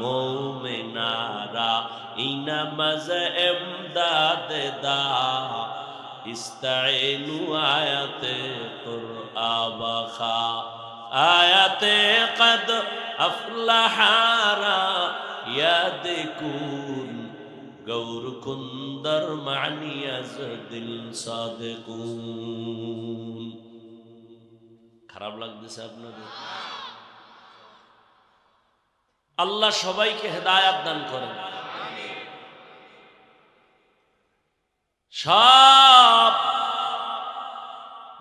মুমিনারা ইনামাজ ইমদাদ দা ইস্তাইনু আয়াতে কুরআবাখা আয়াতে কদ আফলাহারা ইয়াদকুন গৌর কুন্দর মানিয়াজ দিল সাদেকুন। খারাপ লাগতেছে আপনাদের? আল্লাহ সবাইকে হেদায়েত দান করেন। সব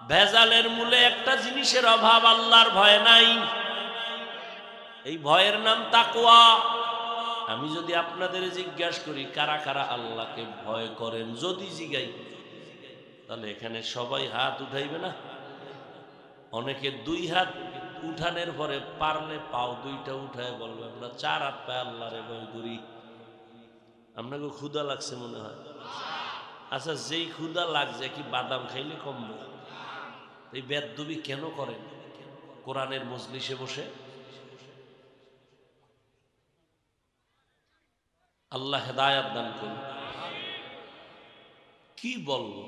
ভেজালের মূলে একটা জিনিসের অভাব, আল্লাহর ভয় নাই। এই ভয়ের নাম তাকওয়া। আমি যদি আপনাদের জিজ্ঞাসা করি কারা কারা আল্লাহকে ভয় করেন, যদি জিগাই, তাহলে এখানে সবাই হাত উঠাইবে না? অনেকে 2 হাত উঠানের পরে পারলে পাও 2টা উঠায় বলবে আমরা 4 হাত পায়ে আল্লাহরে ভয় করি। আপনাকে ক্ষুধা লাগছে মনে হয়? আচ্ছা, যেই ক্ষুধা লাগছে কি বাদাম খাইলে কমবে? এই বেদবি কেন করেন কোরআনের মজলিসে বসে? আল্লাহ হেদায়েত দান করুন। কি বলবো,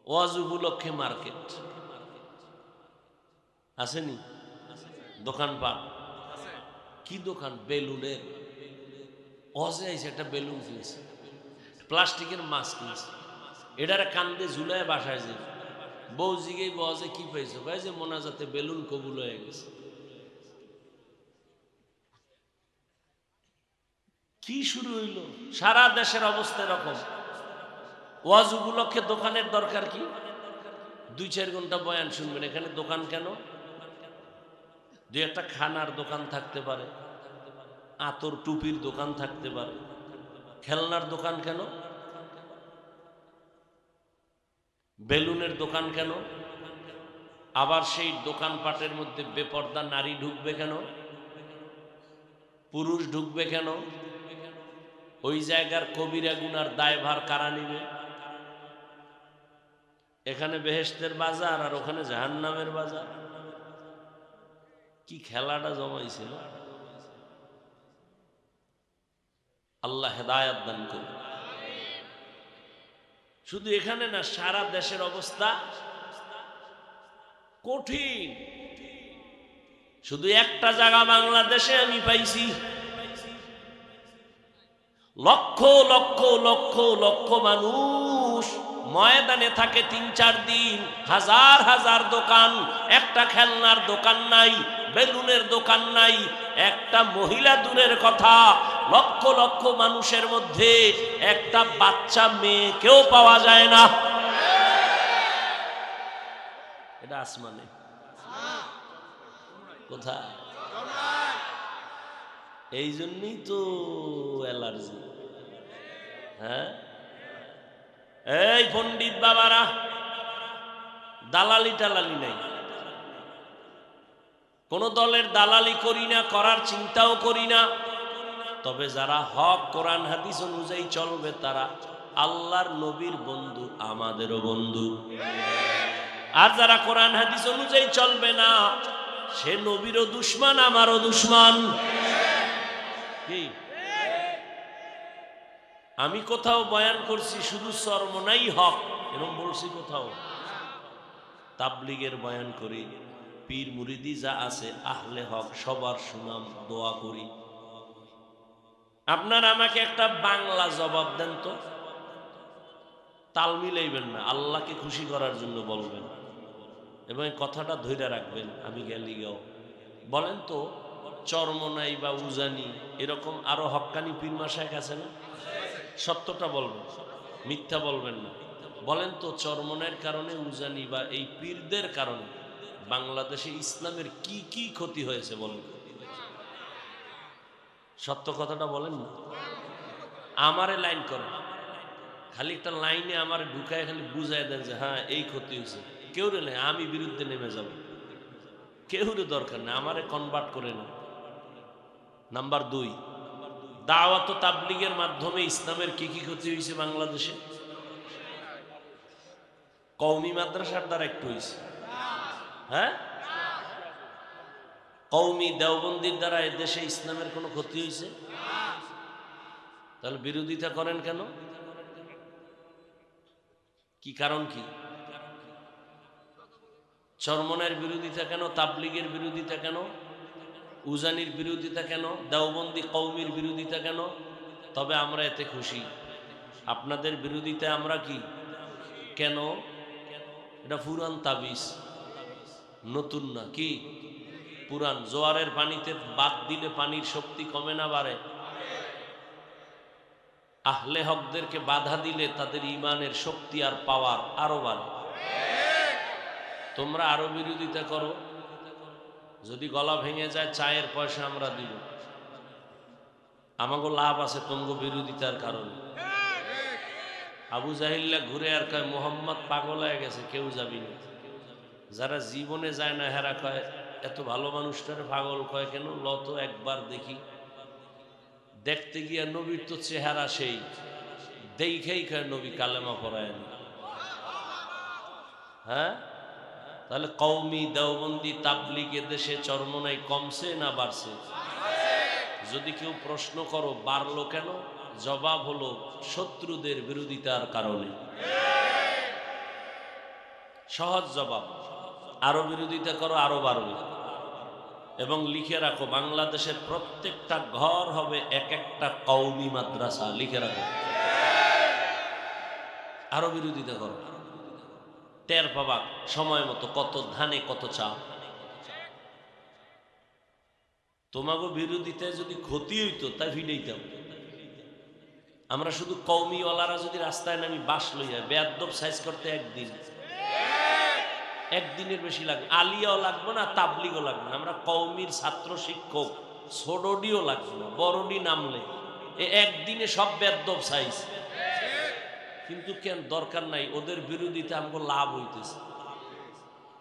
ওয়াজ উপলক্ষে মার্কেট আসেনি? দোকানপাট কি দোকান? বেলুনের। ওয়াজে আইছে, একটা বেলুন কিনছে, প্লাস্টিকের মাছ কিনছে, এটার কান্দে ঝুলায় বাসায় যে বউ জিগেই ওয়াজে কি পাইছো? ভাই যে মোনাজাতে বেলুন কবুল হয়ে গেছে। কি শুরু হইল? সারা দেশের অবস্থা এরকম। ওয়াজ উপলক্ষে দোকানের দরকার কি? 2-4 ঘন্টা বয়ান শুনবেন, এখানে দোকান কেন? দুই একটা খানার দোকান থাকতে পারে, আতর টুপির দোকান থাকতে পারে, খেলনার দোকান কেন? বেলুনের দোকান কেন? আবার সেই দোকানপাটের মধ্যে বেপর্দা নারী ঢুকবে কেন? পুরুষ ঢুকবে কেন? ওই জায়গার কবিরা গুনার দায়ভার কারা নিবে? এখানে বেহেশতের বাজার আর ওখানে জাহান্নামের বাজার। কি খেলাটা জমাইছিল! আল্লাহ হেদায়েত দান করুন। শুধু এখানে না, সারা দেশের অবস্থা কঠিন। শুধু একটা জায়গা বাংলাদেশে আমি পাইছি, লক্ষ লক্ষ লক্ষ লক্ষ মানুষ ময়দানে থাকে 3-4 দিন, হাজার হাজার দোকান, একটা খেলনার দোকান নাই, বেলুনের দোকান নাই, একটা মহিলা দূরের কথা, লক্ষ লক্ষ মানুষের মধ্যে একটা বাচ্চা মেয়ে কেউ পাওয়া যায় না। এটা আসমানে কোথায়? এই জন্যই তো অ্যালার্জি। হ্যাঁ, এই পণ্ডিত বাবারা, দালালি টালালি নাই, কোন দলের দালালি করি না, করার চিন্তাও করি না। তবে যারা হক কোরআন হাদিস অনুযায়ী চলবে তারা আল্লাহর নবীর বন্ধু, আমাদেরও বন্ধু। আর যারা কোরআন হাদিস অনুযায়ী চলবে না, সে নবীরও দুশমন, আমারও দুশমন। কি আমি কোথাও বয়ান করছি শুধু চরমনাই হক এরকম বলছি? কোথাও তাবলীগের বয়ান করি, পীর মুরিদি যা আছে আহলে হক সবার সুনাম দোয়া করি। আপনারা আমাকে একটা বাংলা জবাব দেন তো, তাল মিলাইবেন না, আল্লাহকে খুশি করার জন্য বলবেন এবং কথাটা ধরে রাখবেন। আমি গেলি গাও বলেন তো, চরমনাই বা উজানি এরকম আরো হক্কানি পীর মাশায়েখ আছে না? সত্যটা বলবেন, মিথ্যা বলবেন না। বলেন তো, চরমনের কারণে, উজানি বা এই পীরদের কারণে বাংলাদেশে ইসলামের কি কি ক্ষতি হয়েছে বলেন? সত্য কথাটা বলেন না। আমারে লাইন করেন, খালি একটা লাইনে আমার ঢুকায় খালি বুঝাই দেন যে হ্যাঁ এই ক্ষতি হয়েছে। কেউ রে নেই, আমি বিরুদ্ধে নেমে যাব, কেউরে দরকার নেই, আমারে কনভার্ট করে না। নাম্বার 2, দাওয়াত ও তাবলীগের মাধ্যমে ইসলামের কি কি ক্ষতি হয়েছে বাংলাদেশে? কওমি মাদ্রাসার দ্বারা একটু হয়েছে। হ্যাঁ, কওমি দেওবন্দির দ্বারা এদেশে ইসলামের কোনো ক্ষতি হয়েছে? তাহলে বিরোধিতা করেন কেন? কি কারণ? কি চরমনের বিরোধিতা কেন? তাবলীগের বিরোধিতা কেন? উজানির বিরোধিতা কেন? দেওবন্দি কওমির বিরোধিতা কেন? তবে আমরা এতে খুশি। আপনাদের বিরোধিতা আমরা কি কেন? এটা পুরান তাবিজ, নতুন না। কি পুরান? জোয়ারের পানিতে বাদ দিলে পানির শক্তি কমে না বাড়ে? আহলে হকদেরকে বাধা দিলে তাদের ইমানের শক্তি আর পাওয়ার আরো বাড়ে। তোমরা আরো বিরোধিতা করো, যদি গলা ভেঙে যায় চায়ের পয়সা আমরা দিব, আমাকে লাভ আছে তোমাকে বিরোধিতার কারণে। আবু জাহিল্লা ঘুরে আর কয় মোহাম্মদ পাগল হয়ে গেছে, কেউ যাবি না। যারা জীবনে যায় না হেরা কয় এত ভালো মানুষটারে পাগল কয় কেন? লত একবার দেখি। দেখতে গিয়া নবীর তো চেহারা সেই, দেখেই কয় নবী কালেমা পড়ায় না। হ্যাঁ, তাহলে কওমি দেওবন্দি তাবলীগ এদেশে চরমনাই কমছে না বাড়ছে? যদি কেউ প্রশ্ন করো বাড়লো কেন, জবাব হলো শত্রুদের বিরোধিতার কারণে। সহজ জবাব, আরো বিরোধিতা করো আরো বাড়বে। এবং লিখে রাখো, বাংলাদেশের প্রত্যেকটা ঘর হবে এক একটা কওমি মাদ্রাসা। লিখে রাখো, আরো বিরোধিতা করো, টের পাবা সময় মতো কত ধানে কত চাল। তোমাকে বিরোধিতায় যদি ক্ষতি হইতো তাই ভিড়াইতাম। আমরা শুধু কওমিওয়ালারা যদি রাস্তায় নামি বাস লইয়া বেয়াদব সাইজ করতে একদিন, একদিনের বেশি লাগবে, আলিয়াও লাগবে না, তাবলিগও লাগবে না। আমরা কওমির ছাত্র শিক্ষক, ছোটডিও লাগবে না, বড়ডি নামলে একদিনে সব বেদ্যব সাইজ। কিন্তু কেন দরকার নাই, ওদের বিরোধিতা আমাকে লাভ হইতেছে।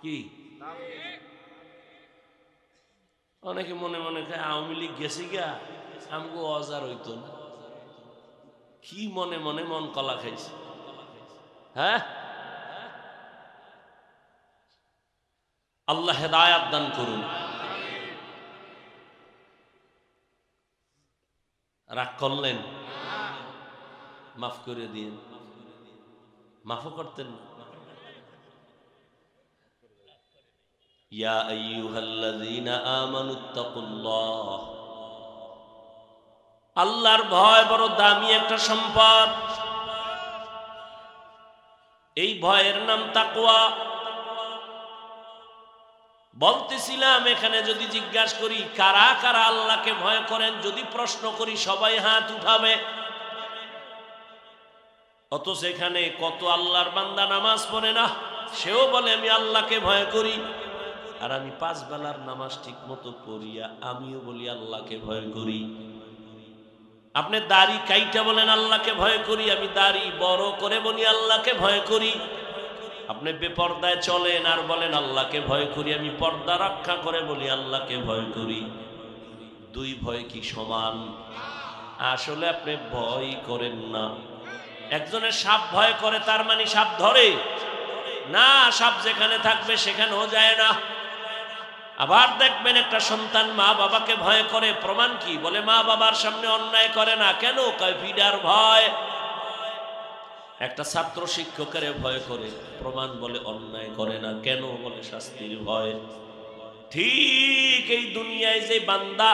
কি অনেকে মনে মনে খায় আওয়ামী লীগ গেছি গা, আমাকে অজার হইতো না। কি মনে মনে মন কলা খাইছে? হ্যাঁ, আল্লাহ হেদায়াত দান করুন। রাগ করলেন? মাফ করে দিন। মাফও করতেন না? ইয়া আইয়ুহাল্লাযীনা আমানুত্তাকুল্লাহ, আল্লাহর ভয় বড় দামি একটা সম্পদ। এই ভয়ের নাম তাকওয়া। বলতেছিলাম এখানে যদি জিজ্ঞাসা করি কারা কারা আল্লাহকে ভয় করেন, যদি প্রশ্ন করি সবাই হাত উঠাবে। অথচ এখানে কত আল্লাহর বান্দা নামাজ পড়ে না, সেও বলে আমি আল্লাহকে ভয় করি। আর আমি 5 বেলার নামাজ ঠিক মতো পড়িয়া আমিও বলি আল্লাহকে ভয় করি। আপনি দাড়ি কাইটা বলেন আল্লাহকে ভয় করি, আমি দাড়ি বড় করে বলি আল্লাহকে ভয় করি। আপনি বেপর্দায় চলেন আর বলেন আল্লাহকে ভয় করি, আমি পর্দা রক্ষা করে বলি আল্লাহকে ভয় করি। দুই ভয় কি সমান? আসলে আপনি ভয় করেন না। একজনের সাপ ভয় করে, তার মানে সাপ ধরে না, সাপ যেখানে থাকবে সেখানেও যায় না। আবার দেখবেন একটা সন্তান মা বাবাকে ভয় করে, প্রমাণ কি? বলে মা বাবার সামনে অন্যায় করে না। কেন? কয় পিডার ভয়। একটা ছাত্র শিক্ষকের ভয় করে, প্রমাণ বলে অন্যায় করে না। কেন? বলে শাস্তির ভয়। ঠিক এই দুনিয়ায় যে বান্দা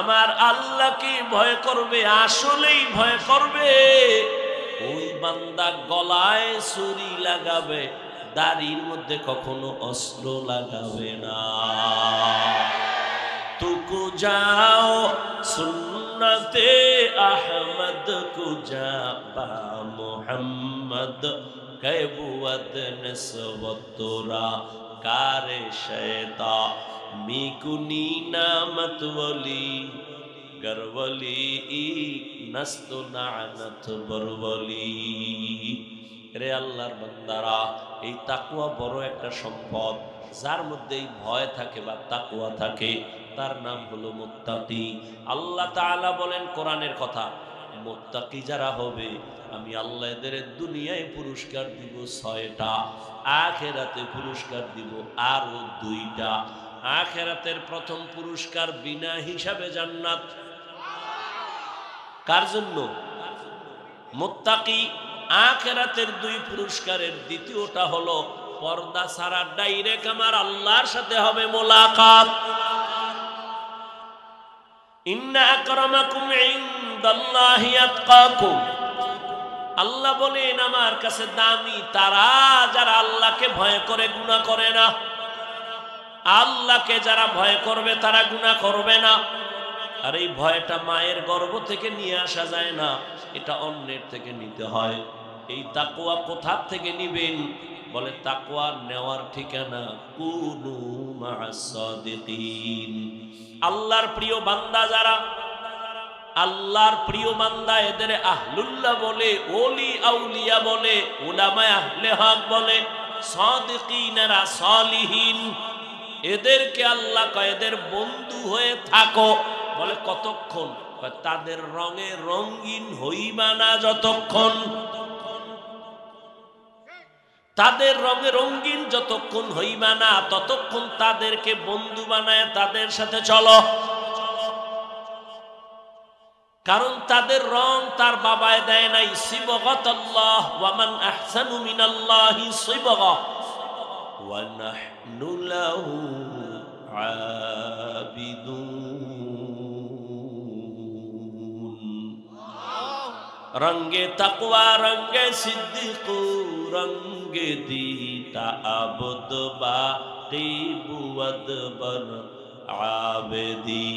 আমার আল্লাহকে ভয় করবে, আসলেই ভয় করবে, ওই বান্দা গলায় ছুরি লাগাবে, দাড়ির মধ্যে কখনো অস্ত্র লাগাবে না। তুকু যাও সুন্নতে আহমদ কুজা বা মোহাম্মদ कैबुवत नस्वतुरा कारे शैता मिकुनी नामत वली गरवली नस्तु नानत बरवली। রে আল্লাহর বান্দারা, এই তাকওয়া বড় একটা সম্পদ। যার মধ্যে এই ভয় থাকে বা তাকওয়া থাকে তার নাম হলো মুত্তাকি। আল্লাহ তাআলা বলেন কোরআনের কথা, মুত্তাকি যারা হবে আমি আল্লাহ এদের দুনিয়ায় পুরস্কার দিব 6টা, আখিরাতে পুরস্কার দিব আরো 2টা। আখিরাতের প্রথম পুরস্কার বিনা হিসাবে জান্নাত। কার জন্য? মুত্তাকি। আখিরাতের 2 পুরস্কারের দ্বিতীয়টা হলো পর্দা ছাড়া ডাইরেক্ট আমার আল্লাহর সাথে হবে মোলাকাত। ইন্না আকরামাকুম ইনদাল্লাহি আতকাকুম। আল্লাহ বলেন আমার কাছে দামি তারা যারা আল্লাহকে ভয় করে গুনাহ করে না। আল্লাহকে যারা ভয় করবে তারা গুনাহ করবে না। আর এই ভয়টা মায়ের গর্ভ থেকে নিয়ে আসা যায় না, এটা অন্যের থেকে নিতে হয়। এই তাকওয়া কোথা থেকে নিবেন? বলে তাকওয়া নেওয়ার ঠিকানা কুনু মা'আস সাদিকিন। আল্লাহর প্রিয় বান্দা যারা, আল্লাহর প্রিয় বান্দা এদের আহলুল্লাহ বলে, ওলি আউলিয়া বলে, উলামায়ে আহলে হক বলে, সাদিকিনেরা সালিহিন। এদেরকে আল্লাহ কয় এদের বন্ধু হয়ে থাকো। বলে কতক্ষণ? তাদের রঙে রঙিন হইবা না যতক্ষণ। তাদের রঙে রঙিন যতক্ষণ হইবা না ততক্ষণ তাদেরকে বন্ধু বানায় তাদের সাথে চলো। কারণ তাদের রং তার বাবায় দেয় নাই। সিবগাতাল্লাহ ওয়া মান আহসানু মিনাল্লাহি সিবগা ওয়া নাহনু লাহু আবিদুন। রঙ্গে তাকওয়া রঙ্গে সিদ্দিক রঙ্গে দীতা আবদ বাকি বুদ বন আবেদি।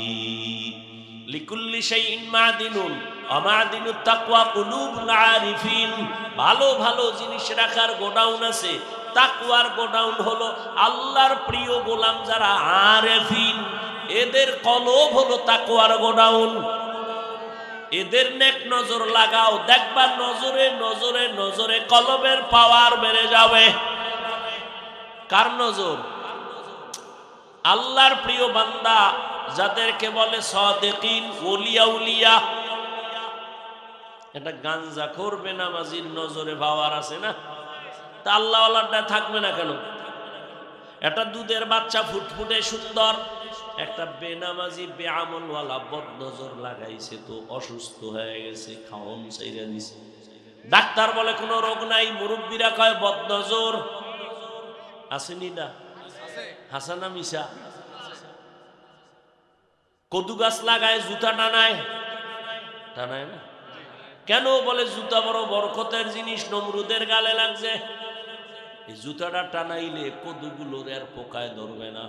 লিকুল্লি শাইইন মাদিনুন ওয়া মাদিনুত তাকওয়া কুলুবুল আরিফিন। ভালো ভালো জিনিস রাখার গোডাউন আছে, তাকওয়ার গোডাউন হলো আল্লাহর প্রিয় গোলাম যারা আরেফিন, এদের কলব হলো তাকওয়ার গোডাউন। এদের নেক নজর লাগাও, দেখবা নজরে নজরে নজরে কলবের পাওয়ার বেড়ে যাবে। কার নজর? আল্লাহর প্রিয় বান্দা যাদেরকে বলে সাদিকিন, ওলিয়া উলিয়া। এটা গাঞ্জা করবে নামাজির নজরে পাওয়ার আছে না? তা আল্লাহ ওয়ালাটা থাকবে না কেন? একটা দুধের বাচ্চা ফুটফুটে সুন্দর, একটা বেনামাজি বেআমলওয়ালা বদনজর লাগাইছে তো অসুস্থ হয়ে গেছে, খাওন চাইরা দিছে। ডাক্তার বলে কোনো রোগ নাই, মুরব্বীরা কয় বদনজর। আসেনি না? হাসানা মিশা। কদু গাছ লাগায়, জুতা টানায়, টানায় না কেন? বলে জুতা বড় বরকতের জিনিস, নমরুদের গালে লাগছে। এই জুতাটা টানাইলে কদুগুলোর আর পোকায় ধরবে না।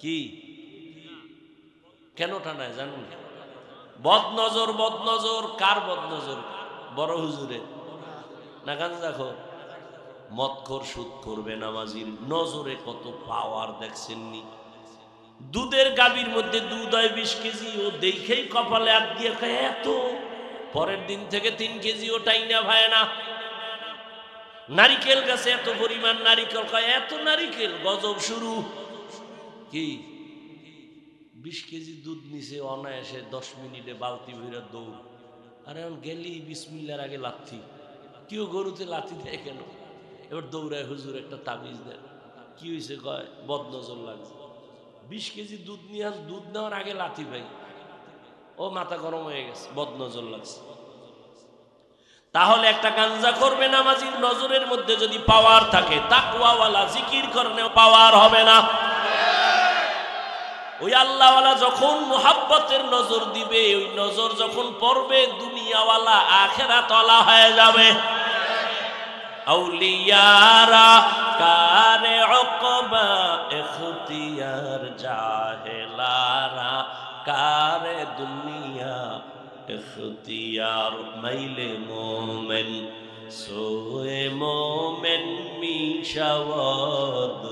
কি কেন টানায় জানুন? বদনজর। বদনজর কার বদনজর? বড় হুজুরের না গাঞ্জাখোর? মদখোর, সুদখোর, বেনামাজির নজরে কত পাওয়ার দেখছেননি? দুধের গাভীর মধ্যে দুধ হয় 20 কেজি, ও দেখেই কপালে হাত দিয়ে খায় এত, পরের দিন থেকে 3 কেজি ও টাইনা ভাই না। নারিকেল গাছে এত পরিমাণ নারিকেল খায়, এত নারিকেল, গজব শুরু। কি 20 কেজি দুধ নিছে অনায়াসে 10 মিনিটে বালতি ভরে দৌড়। আর এখন গেলি বিসমিল্লার আগে লাথি। কেউ গরুতে লাথি দেয় কেন? এবার দৌড়ায় হুজুর একটা তাবিজ দেন। কি হয়েছে? কয় বদনজর লাগছে। 20 কেজি দুধ নিয়ে দুধ নেওয়ার আগে লাথি ভাই, ও মাথা গরম হয়ে গেছে, বদনজর লাগছে। তাহলে একটা গাঞ্জা করবে নামাজির নজরের মধ্যে যদি পাওয়ার থাকে, তাকওয়াওয়ালা জিকির করলে পাওয়ার হবে না। ওই আল্লাহওয়ালা যখন মুহাব্বতের নজর দিবে, ওই নজর যখন পড়বে, দুনিয়াওয়ালা আখিরাতওয়ালা হয়ে যাবে। আউলিয়ারা কারে উকবা ইখতিয়ার, জাহেলারা কারে দুনিয়া ইখতিয়ার। মাইলে মোমেন সোয়ে মোমেন মিশাওয়াদ,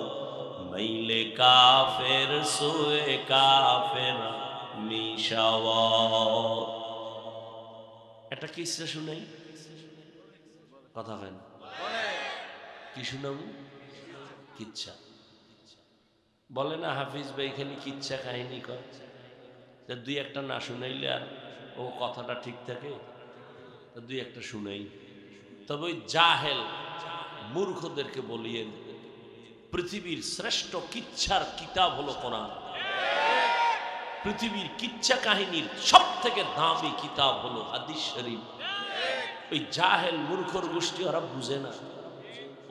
মাইলে কাফের সোয়ে কাফের মিশাওয়াদ। একটা কিসসা শুনাই, কথা হয় না? কি শুনাবো? কিচ্ছা বলে না হাফিজ ভাই, খালি কিচ্ছা কাহিনী কর। দুই একটা না শুনাইলে আর ও কথাটা ঠিক থাকে, দুই একটা শুনাই। তবে ওই জাহেল মূর্খদেরকে বলিয়ে, পৃথিবীর শ্রেষ্ঠ কিচ্ছার কিতাব হলো কোরআন। পৃথিবীর কিচ্ছা কাহিনীর সব থেকে দামি কিতাব হলো হাদিস শরীফ। ওই জাহেল মূর্খর গোষ্ঠী ওরা বুঝে না,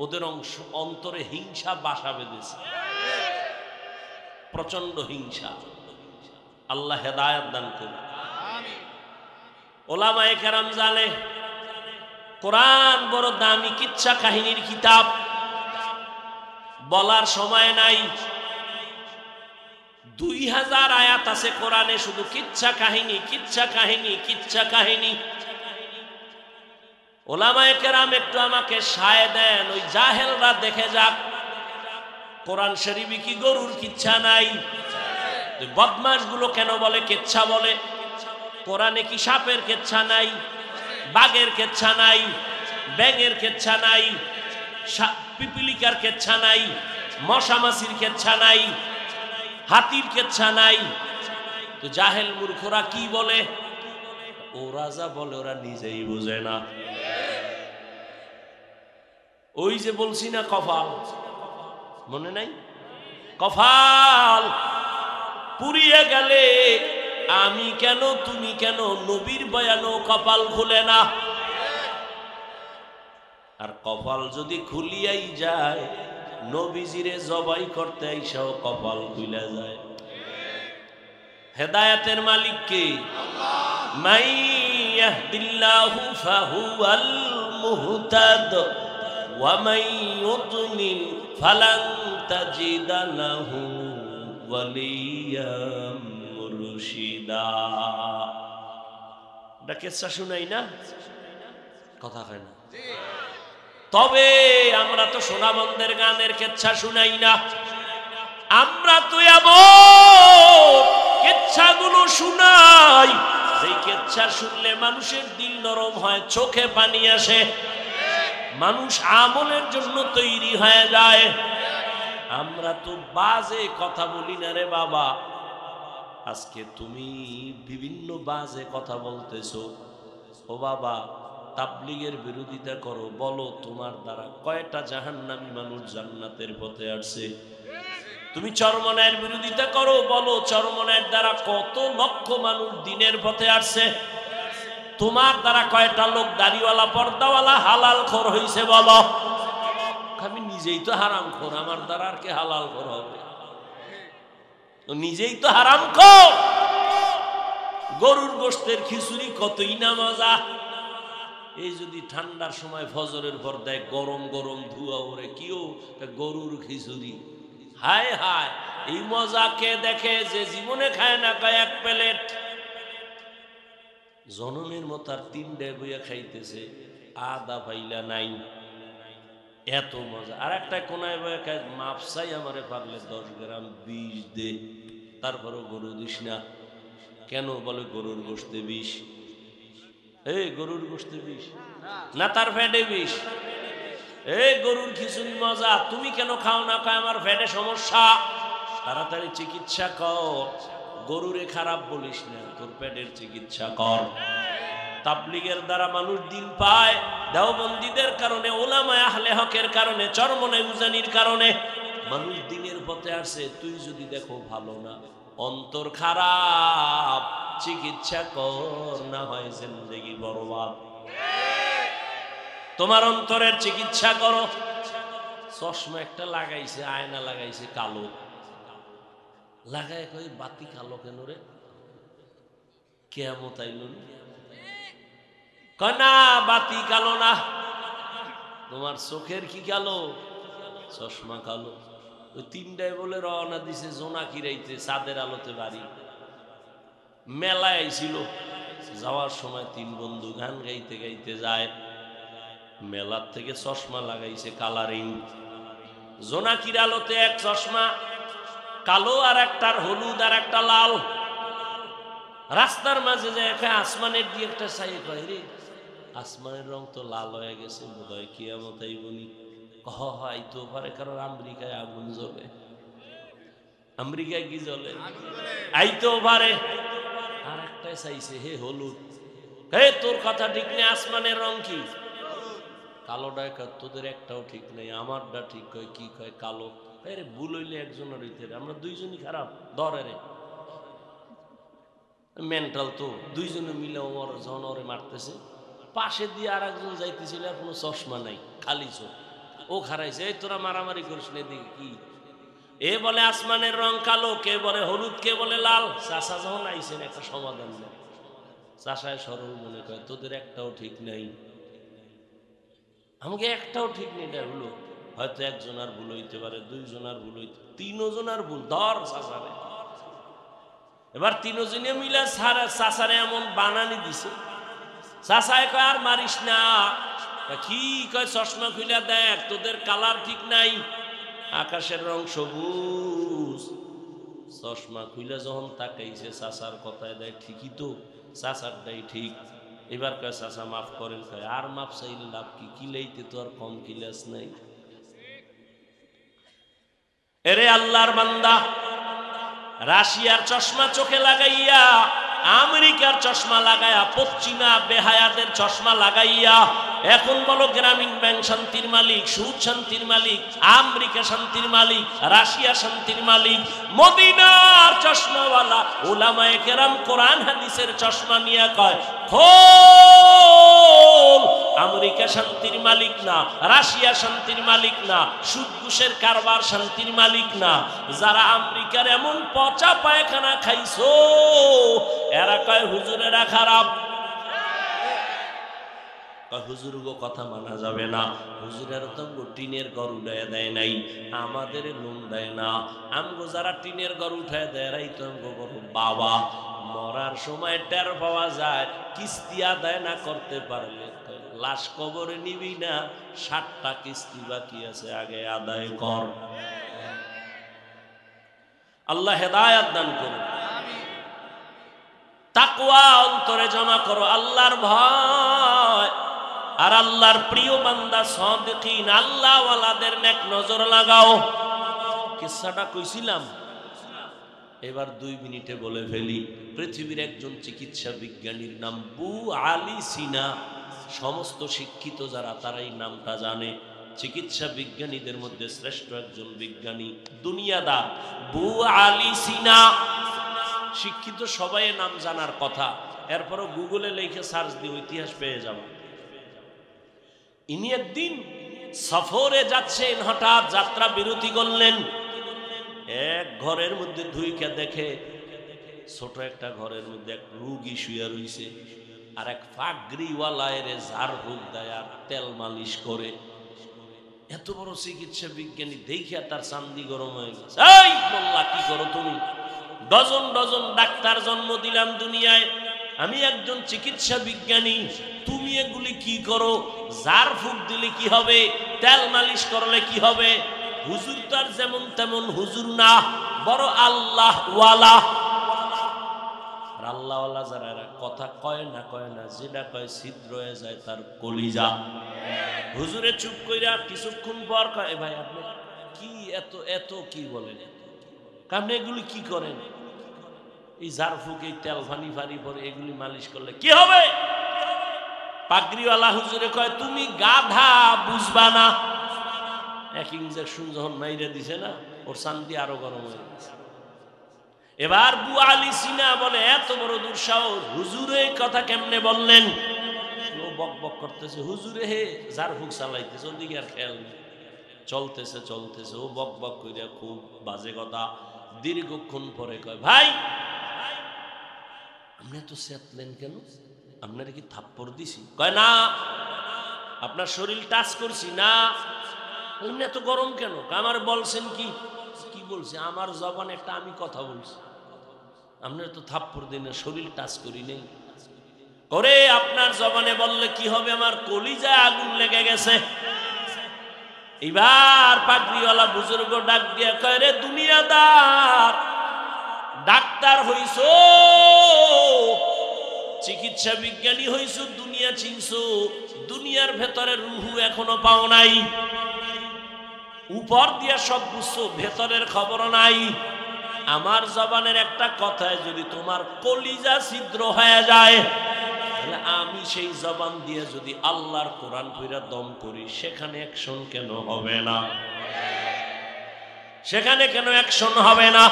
ওদের অন্তরে হিংসা বাসা বেঁধেছে, প্রচন্ড হিংসা। আল্লাহ হেদায়েত দান করুন। ওলামায়ে কেরাম জানে কোরআন বড় দামি কিচ্ছা কাহিনীর কিতাব, বলার সময় নাই। 2000 আয়াত আছে কোরআনে শুধু কিচ্ছা কাহিনী, কিচ্ছা কাহিনী, কিচ্ছা কাহিনী। ওলামায়ে কেরাম একটু আমাকে সায় দেন, ওই জাহেলরা দেখে যাক কোরআন শরীফে কি গরুর কিচ্ছা নাই? বদমাশ গুলো কেন বলে কিচ্ছা বলে? কোরআনে কি সাপের কিচ্ছা নাই, বাঘের কিচ্ছা নাই, ব্যাঙের কিচ্ছা নাই, পিপিলিকার কিচ্ছা নাই, মশা মাছির কিচ্ছা নাই, হাতির কিচ্ছা নাই? তো জাহেল মূর্খরা কি বলে? ওরা যা বলে ওরা নিজেই বোঝে না। ওই যে বলছি না কপাল, মনে নাই? কপাল পুড়িয়ে গেলে আমি কেন তুমি কেন, নবীর বয়ানও কপাল খুলে না। আর কপাল যদি খুলিয়াই যায়, নবীজিরে জবাই করতে আইসাও কপাল খুলে যায়। হেদায়েতের মালিক কে? মাই ইয়াহদিল্লাহু ফাহুয়াল মুহতাদ ওয়া মাই ইউদ্লিল ফালান তাজিদা লাহু ওয়ালিয়াম মুরশিদা। এটা কিচ্ছা শুনাই না? কথা হয় না? তবে আমরা তো সোনামন্দের গানের কেচ্ছা শুনাই না, আমরা তো এমন কেচ্ছাগুলো শুনাই যেই কেচ্ছা শুনলে মানুষের দিল নরম হয়, চোখে পানি আসে, মানুষ আমলের জন্য তৈরি হয়ে যায়। আমরা তো বাজে কথা বলি না রে বাবা। আজকে তুমি বিভিন্ন বাজে কথা বলতেছো, ও বাবা তাবলীগের বিরোধিতা করো, বলো তোমার দ্বারা কয়টা জাহান্নামী মানুষ জান্নাতের পথে আসছে। তুমি চরমনায়ের বিরোধিতা করো, বলো চরমনায়ের দ্বারা কত লক্ষ মানুষ দিনের পথে আসছে। তোমার দ্বারা কয়টা লোক দাড়িওয়ালা পর্দাওয়ালা হালাল খোর হইছে বলো। আমি নিজেই তো হারাম খোর, আমার দ্বারা আর কে হালাল খোর হবে? নিজেই তো হারাম খোর। গরুর গোশতের খিচুড়ি কতই না মজা। এই যদি ঠান্ডার সময় ফজরের পর দেয় গরম গরম ধোঁয়া ওরে, কিও গরুর খিচুড়ি, হায় হায় এই মজা কে দেখে? যে জীবনে খায় না, খায় এক প্লেট। জনমের মতো আর 3 বইয়া খাইতেছে, আদা পাইলা নাই, এত মজা। আর একটা কোনায় বইয়া খায়, মাপ চাই আমারে পারলে 10 গ্রাম বিষ দে, তারপরও গরু দিস না। কেন? বলে গরুর গোশতে বিষ। এই গরুর গোশতে বিষ না, তার ফ্যাটে বিষ। এই গরুর খিচুড়ি মজা, তুমি কেন খাও না? খায় আমার ফ্যাটে সমস্যা, তাড়াতাড়ি চিকিৎসা কর। গরুরে খারাপ বলিস না, তোর পেটের চিকিৎসা কর। তাবলীগের দ্বারা মানুষ দিন পায়, দেওবন্দীদের কারণে, ওলামায়ে আহলে হকের কারণে, চরমনে উজানির কারণে মানুষ দিনের পথে আসে। তুই যদি দেখো ভালো না, অন্তর খারাপ, চিকিৎসা কর, না হয় জিন্দেগি বরবাদ। তোমার অন্তরের চিকিৎসা করো। চশমা একটা লাগাইছে, আয়না লাগাইছে কালো, লাগায় কই বাতি কালো কেন রে? কিয়ামত আইল না, বাতি কালো না, তোমার চোখের কি কালো? চশমা কালো। ওই 3টায় বলে রওনা দিছে জোনাকিরাইতে, চাঁদের আলোতে বাড়ি। মেলায় আইছিল, যাওয়ার সময় 3 বন্ধু গান গাইতে গাইতে যায়। মেলার থেকে চশমা লাগাইছে কালারিং, জোনাকির আলোতে এক চশমা কালো, আর একটার হলুদ, আর একটা লাল। রাস্তার মাঝে যায়, আসমানের দিয়ে একটা চাই, কয় রে আসমানের রং তো লাল হয়ে গেছে, বোধহয় কিয়ামত আইবনি। আইতো পারে, কারণ আমেরিকায় আগুন জ্বলে। আমেরিকায় কি জ্বলে? আইতো পারে। আর একটাই চাইছে, হে হলুদ। হে তোর কথা ঠিক নেই, আসমানের রং কি? কালো ডাকা, তোদের একটাও ঠিক নেই, আমারটা ঠিক। কয় কি? কয় কালো। রে ভুল হইলে একজনের হইতে, আমরা 2জনই খারাপ। ধরে রে মেন্টাল তো, 2জনে মিলে ওর জন ওরে মারতেছে। পাশে দিয়ে আর একজন যাইতেছিল, আর কোনো চশমা নাই, খালি চোখ। ও খারাইছে, এই তোরা মারামারি করিস না, দেখি কি। এ বলে আসমানের রং কালো, কে বলে হলুদ, কে বলে লাল। চাষা যখন আইসেন একটা সমাধান নেই, চাষায় সরল মনে করে তোদের একটাও ঠিক নাই। আমাকে একটাও ঠিক নেই, এটা হলো হয়তো একজনের ভুল হইতে পারে, 2জনের ভুল হইতে, 3জনের ভুল। ধর চাষারে, এবার 3জনে মিলে চাষারে এমন বানানি দিছে। চাষায় কয় আর মারিস না। কি কয়? চশমা খুলে দেখ, তোদের কালার ঠিক নাই, আকাশের রং সবুজ। চশমা খুলে যখন তাকাইছে, চাষার কথায় দেয় ঠিকই তো, চাষারটাই ঠিক। এবার কয় চাষা মাফ করেন। কয় আর মাফ চাইলে লাভ কি? কিলাইতে তো আর কম কিলাস নাই। এরে আল্লাহর বান্দা, রাশিয়ার চশমা চোখে লাগাইয়া, আমেরিকার চশমা লাগাইয়া, পশ্চিমা বেহায়াদের চশমা লাগাইয়া এখন বলো গ্রামীণ ব্যাংক শান্তির মালিক, সুদ শান্তির মালিক, আমেরিকা শান্তির মালিক, রাশিয়া শান্তির মালিক, মদিনার চশমাওয়ালা উলামায়ে কেরাম কোরআন হাদিসের চশমা নিয়ে কয় খোল, আমেরিকা শান্তির মালিক না, রাশিয়া শান্তির মালিক না, সুদ ঘুষের কারবার শান্তির মালিক না। যারা আমেরিকার এমন পচা পায়খানা খাইছো, এরা কয় হুজুরেরা খারাপ। হুজুর গো কথা মানা যাবে না, হুজুরের তো টিনের ঘর উঠায় দেয় নাই, আমাদের লোন দেয় না। আমগো যারা টিনের ঘর উঠায় দেয়, এরাই তো আমগো বড় বাবা। মরার সময় টের পাওয়া যায়, কিস্তি আদায় না করতে পারলে লাশ কবরে নিবি না, 7টা কিস্তি বাকি আছে, আগে আদায় কর। আল্লাহ হেদায়েত দান করুন। তাকওয়া অন্তরে জমা করো, আল্লাহর ভয়। আর আল্লাহর প্রিয় বান্দা সাদিকিন আল্লাহ ওয়ালাদের নেক নজর লাগাও। কিসসাটা কইছিলাম, এবার 2 মিনিটে বলে ফেলি। পৃথিবীর একজন চিকিৎসা বিজ্ঞানীর নাম বু আলী সিনা। সমস্ত শিক্ষিত যারা তারা এই নামটা জানে। চিকিৎসা বিজ্ঞানীদের মধ্যে শ্রেষ্ঠ একজন বিজ্ঞানী, দুনিয়াদার বু আলী সিনা। শিক্ষিত সবাই নাম জানার কথা, এরপরও গুগলে লিখে সার্চ দিয়ে ইতিহাস পেয়ে যাব। ইনি একদিন সফরে যাচ্ছেন, হঠাৎ যাত্রা বিরতি করলেন। এক ঘরের মধ্যে ধুইকা দেখে, ছোট একটা ঘরের মধ্যে এক রোগী শুয়ে রইছে, আর এক পাগড়িওয়ালা এর ঝাড় ফুঁক দেয় আর তেল মালিশ করে। এত বড় চিকিৎসা বিজ্ঞানী দেখিয়া তার চান্দি গরম হয়ে গেছে। এই মোল্লা, কি করো তুমি? ডজন ডজন ডাক্তার জন্ম দিলাম দুনিয়ায়, আমি একজন চিকিৎসা বিজ্ঞানী, তুমি এগুলি কি করো? ঝাড় ফুঁক দিলে কি হবে? তেল মালিশ করলে কি হবে? হুজুর তার যেমন তেমন হুজুর না, বড় আল্লাহ ওয়ালা। আল্লাহ ওয়ালা যারা কথা কয় না, যেটা কয় ছিদ্র হয়ে যায় তার কলিজা। হুজুরে চুপ কইরা কিছুক্ষণ পর কয়, ভাই আপনি কি এত এত কি বলেন? আপনি এগুলি কি করেন? এই ঝাড় ফুঁক, এই তেল ফানি পরে এগুলি মালিশ করলে কি হবে? পাগড়িওয়ালা হুজুরে কয়, তুমি গাধা, বুঝবা না। এক ইঞ্জেকশন যখন মাইরে দিছে না, ওর চান্দি আরো গরম হয়ে গেছে। এবার বু আলী সিনা বলে, এত বড় দুঃসাহস, হুজুরে কথা কেমনে বললেন? ও বক বক করতেছে, হুজুরে হে ঝাড় ফুঁক চালাইতেছে, ওদিকে আর খেয়াল নেই। চলতেছে ও বক বক কইরা খুব বাজে কথা। দীর্ঘক্ষণ পরে কয়, ভাই আপনি তো চেতলেন কেন? আপনার কি থাপ্পড় দিছি? কয় না, আপনার শরীর টাচ করছি না। এত গরম কেন? আমার বলছেন কি? কি বলছি? আমার জবান একটা আমি কথা বলছি, আপনার তো থাপ্পড় দিন, শরীর টাচ করি নেই। করে আপনার জবানে বললে কি হবে? আমার কলিজায় আগুন লেগে গেছে। এবার পাগড়িওয়ালা বুজুর্গ ডাক দিয়া কয়, রে দুনিয়াদার, ডাক্তার হইছো, চিকিৎসা বিজ্ঞানী হইছো, দুনিয়া চিনছো, দুনিয়ার ভেতরে রুহু এখনো পাও নাই। উপর দিয়া সব বুঝছো, ভেতরের খবর নাই। আমার জবানের একটা কথায় যদি তোমার কলিজা ছিদ্র হয়ে যায়, তাহলে আমি সেই জবান দিয়ে যদি আল্লাহর কোরআন পড়া দম করি, সেখানে অ্যাকশন কেন হবে না? সেখানে কেন অ্যাকশন হবে না?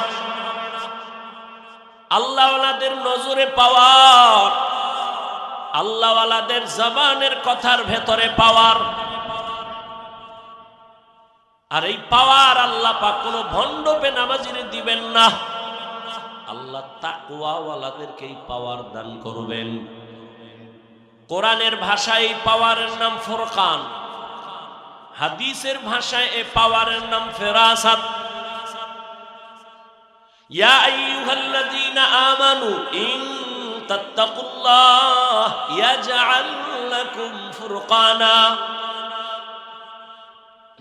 আল্লাহওয়ালাদের নজরে পাওয়ার, আল্লাহওয়ালাদের জবানের কথার ভেতরে পাওয়ার। আর এই পাওয়ার আল্লাহ পাক কোনো ভণ্ড বেনামাজিরে দিবেন না। আল্লাহ তাকওয়াওয়ালাদেরকে এই পাওয়ার দান করবেন। কোরআনের ভাষায় এই পাওয়ারের নাম ফুরকান, হাদিসের ভাষায় এই পাওয়ারের নাম ফেরাসাত। ইয়া আইয়ুহাল্লাযীনা আমানু ইন তাত্তাকুল্লাহ ইয়াজআল লাকুম ফুরকানা।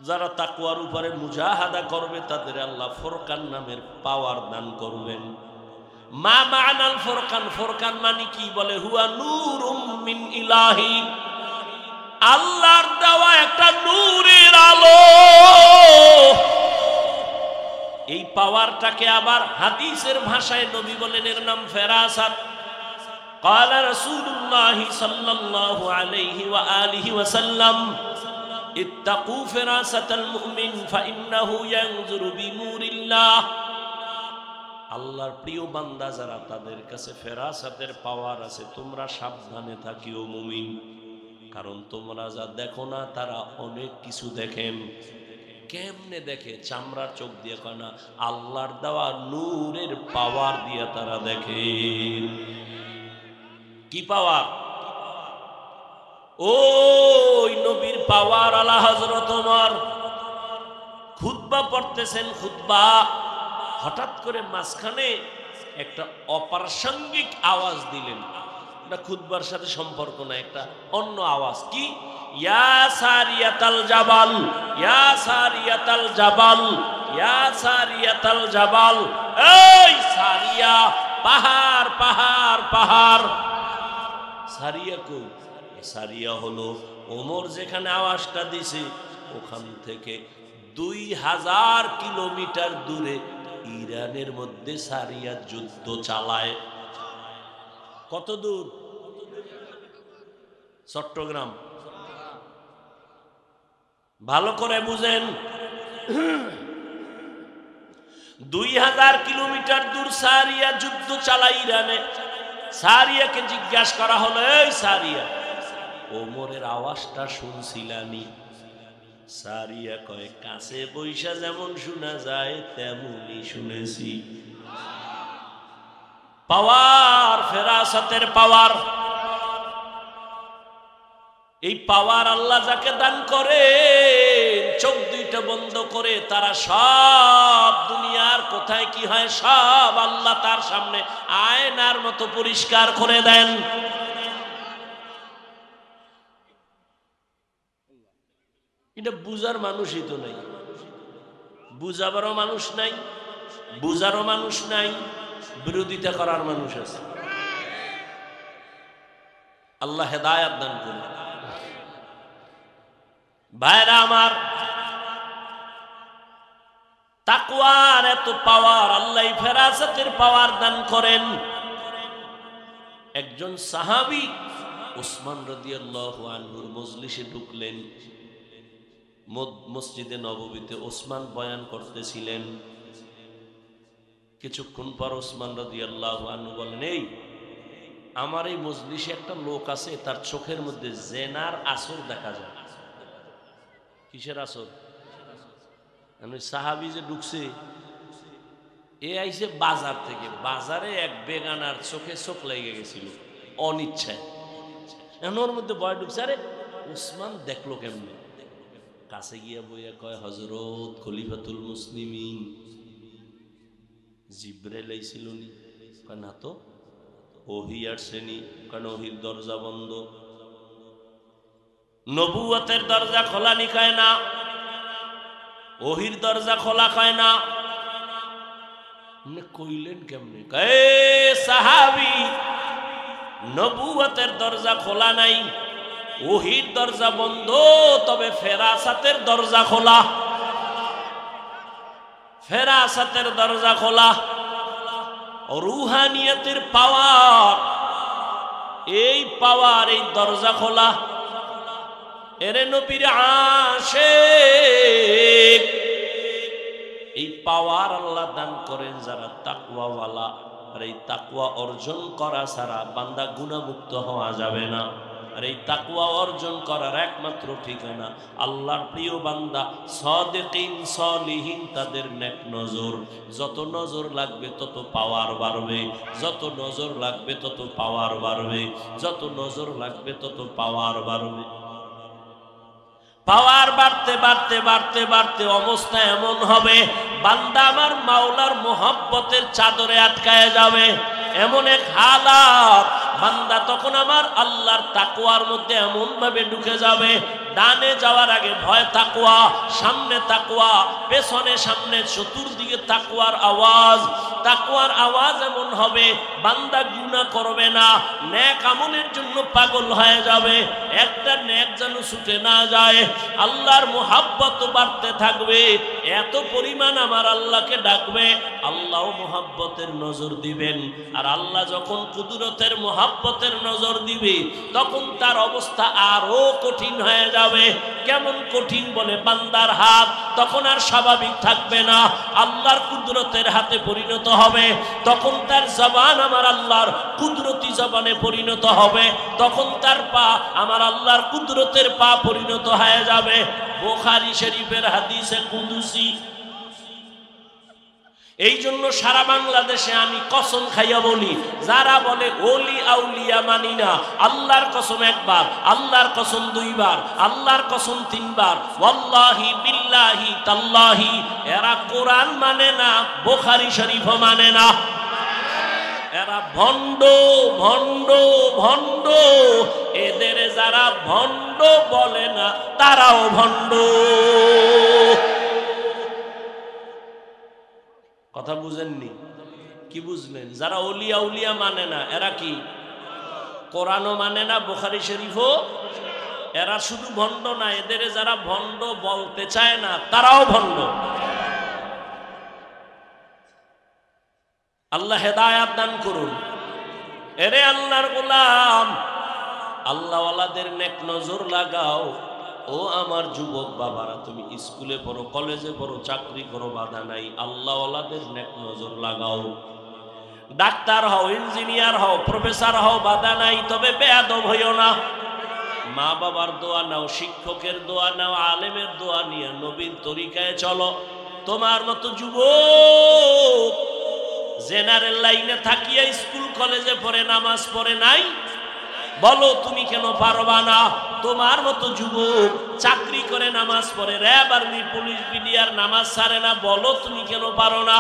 যারা তাকওয়ার উপরে মুজাহাদা করবে তাদের আল্লাহ ফুরকান নামের পাওয়ার দান করবেন। মা মা'নাল ফুরকান, ফুরকান মানে কি? বলে হুয়া নূরুম মিন ইলাহি, আল্লাহর দেওয়া একটা নূরের আলো। এই পাওয়ারটাকে আবার হাদিসের ভাষায় নবী বলেন এর নাম ফেরাসাত। ক্বালা রাসূলুল্লাহ সাল্লাল্লাহু আলাইহি ওয়া আলিহি ওয়াসাল্লাম, ইত্তাকু ফিরাসাতাল মুমিন ফাইন্নাহু ইয়ানজুরু বিনূরিল্লাহ। আল্লাহর প্রিয় বান্দা যারা, তাদের কাছে ফেরাসাতের পাওয়ার আছে, তোমরা সাবধানে থাকিও মুমিন, কারণ তোমরা যা দেখো না তারা অনেক কিছু দেখেন। কেমনে দেখে? চামড়ার চোখ দিয়ে কয় না, আল্লাহর দেওয়া নূরের পাওয়ার দিয়ে তারা দেখে। কি পাওয়ার? ওই নবীর পাওয়ার। আলা হযরত ওমর খুতবা পড়তেছেন, খুতবা, হঠাৎ করে মাঝখানে একটা অপ্রাসঙ্গিক আওয়াজ দিলেন। এটা খুতবার সাথে সম্পর্ক না, একটা অন্য আওয়াজ। কি? ইয়া সারিয়াতাল জাবাল, ইয়া সারিয়াতাল জাবাল, ইয়া সারিয়াতাল জাবাল। এই সারিয়া, পাহাড় পাহাড় পাহাড়। সারিয়া কই? সারিয়া হলো ওমর যেখানে আওয়াজটা দিছে ওখান থেকে 2000 কিলোমিটার দূরে ইরানের মধ্যে সারিয়া যুদ্ধ চালায়। কত দূর? চট্টগ্রাম। ভালো করে বুঝেন, 2000 কিলোমিটার দূর সারিয়া যুদ্ধ চালায় ইরানে। সারিয়াকে জিজ্ঞাসা করা হলো, এই সারিয়া, ওমরের আওয়াজটা শুনছিলামি? সারিয়া কয়, কাছে বৈশা যেমন শোনা যায় তেমনই শুনেছি। পাওয়ার, ফেরাসতের পাওয়ার। এই পাওয়ার আল্লাহ যাকে দান করে, চোখ দুইটা বন্ধ করে তারা সব দুনিয়ার কোথায় কি হয় সব আল্লাহ তার সামনে আয়নার মতো পরিষ্কার করে দেন। এটা বুঝার মানুষই তো নাই, বুঝাবারও মানুষ নাই, বুঝারও মানুষ নাই, বিরোধিতা করার মানুষ আছে। আল্লাহ হেদায়াত দান করুন। ভাইরা আমার, তাকওয়ার এত পাওয়ার, আল্লাহ ফেরাসতের পাওয়ার দান করেন। একজন সাহাবী উসমান রাদিয়াল্লাহু আনহুর মজলিসে ঢুকলেন। মসজিদে নববীতে ওসমান বয়ান করতেছিলেন। কিছুক্ষণ পর ওসমান রাদিয়াল্লাহু আনহু বলেন, এই আমার এই মজলিসে একটা লোক আছে, তার চোখের মধ্যে জেনার আসর দেখা যায়। কিসের আসর? সাহাবী যে ঢুকছে, এ আইছে বাজার থেকে। বাজারে এক বেগানার চোখে চোখ লেগে গেছিল অনিচ্ছায়। ওর মধ্যে ভয় ঢুকছে। আরে ওসমান দেখলো কেমনে? কাছে গিয়া বইয়া কয়, হযরত খলিফাতুল মুসলিমিন, জিবরাইল আইছিল নি? কয় না তো। ওহী আসেনি? কারণ ওহীর দরজা বন্ধ। নবুয়তের দরজা খোলা নি? কয় না। ওহীর দরজা খোলা? কয় না। কইলেন কেমনে? কয় সাহাবী, নবুয়তের দরজা খোলা নাই, ওহীর দরজা বন্ধ, তবে ফেরাসাতের দরজা খোলা। ফেরাসাতের দরজা খোলা। রুহানিয়তের পাওয়ার, এই পাওয়ার, এই দরজা খোলা। এরে নবীর আশিক, এই পাওয়ার আল্লাহ দান করেন যারা তাকওয়াওয়ালা। আর এই তাকওয়া অর্জন করা ছাড়া বান্দা গুনাহমুক্ত হওয়া যাবে না। আর এই তাকওয়া অর্জন করার একমাত্র ঠিকানা আল্লাহর প্রিয় বান্দা সাদিকিন সালিহিন, তাদের নেক নজর। যত নজর লাগবে তত পাওয়ার বাড়বে, যত নজর লাগবে তত পাওয়ার বাড়বে, যত নজর লাগবে তত পাওয়ার বাড়বে। পাওয়ার বাড়তে বাড়তে বাড়তে বাড়তে অবস্থা এমন হবে, বান্দা আমার মাওলার মোহাব্বতের চাদরে আটকায় যাবে। এমন এক হালাত, বান্দা তখন আমার আল্লাহর তাকওয়ার মধ্যে এমন ভাবে ঢুকে যাবে, ডানে যাওয়ার আগে ভয় তাকওয়া, সামনে তাকওয়া, পেছনে সামনে চতুর্দিকে তাকওয়ার আওয়াজ। তাকওয়ার আওয়াজ এমন হবে, বান্দা গুনাহ করবে না, নেক আমলের জন্য পাগল হয়ে যাবে। একটা নেক যেন ছুটে না যায়। আল্লাহর মোহাব্বত বাড়তে থাকবে, এত পরিমাণ আমার আল্লাহকে ডাকবে, আল্লাহ মোহাব্বতের নজর দিবেন। আর আল্লাহ যখন কুদরতের মোহাব্বতের নজর দিবে, তখন তার অবস্থা আরো কঠিন হয়ে যাবে। কেমন কঠিন? বলে বান্দার হাত তখন আর স্বাভাবিক থাকবে না, আল্লাহর কুদরতের হাতে পরিণত হবে। তখন তার জবান আমার আল্লাহর কুদরতি জবানে পরিণত হবে। তখন তার পা আমার আল্লাহর কুদরতের পা পরিণত হয়ে যাবে। বুখারী শরীফের হাদিসে কুদসি। এই জন্য সারা বাংলাদেশে আমি কসম খাইয়া বলি, যারা বলে ওলি আউলিয়া মানি না, আল্লাহর কসম একবার, আল্লাহর কসম দুইবার, আল্লাহর কসম তিনবার, ওয়াল্লাহি বিল্লাহি তাল্লাহি, এরা কোরআন মানে না, বুখারী শরীফও মানে না। এরা ভণ্ড ভণ্ড ভণ্ড। এদের যারা ভণ্ড বলে না তারাও ভণ্ড। কথা বুঝেননি? কি বুঝলেন? যারা ওলিয়া উলিয়া মানে না এরা কি? কোরআনও মানে না, বুখারী শরীফও। এরা শুধু ভণ্ড না, এদের যারা ভণ্ড বলতে চায় না তারাও ভণ্ড। আল্লাহ হেদায়াত দান করুন। এরে আল্লাহর গোলাম, আল্লাহওয়ালাদের নেক নজর লাগাও। ও আমার যুবক বাবারা, তুমি স্কুলে পড়ো, কলেজে পড়ো, চাকরি করো, বাধা নাই। আল্লাহওয়ালাদের নেক নজর লাগাও। ডাক্তার হও, ইঞ্জিনিয়ার হও, প্রফেসর হও, বাধা নাই। তবে বেয়াদব হইও না। মা বাবার দোয়া নাও, শিক্ষকের দোয়া নাও, আলেমের দোয়া নিয়ে নবীর তরিকায় চলো। তোমার মতো যুবক জেনারেল লাইনে থাকিয়া স্কুল কলেজে পড়ে নামাজ পড়ে নাই, বলো তুমি কেন পারবা না? তোমার মতো যুবক চাকরি করে নামাজ পড়ে, র্যাব আর্মি পুলিশ বিডিআর নামাজ ছাড়ে না, বলো তুমি কেন পারো না?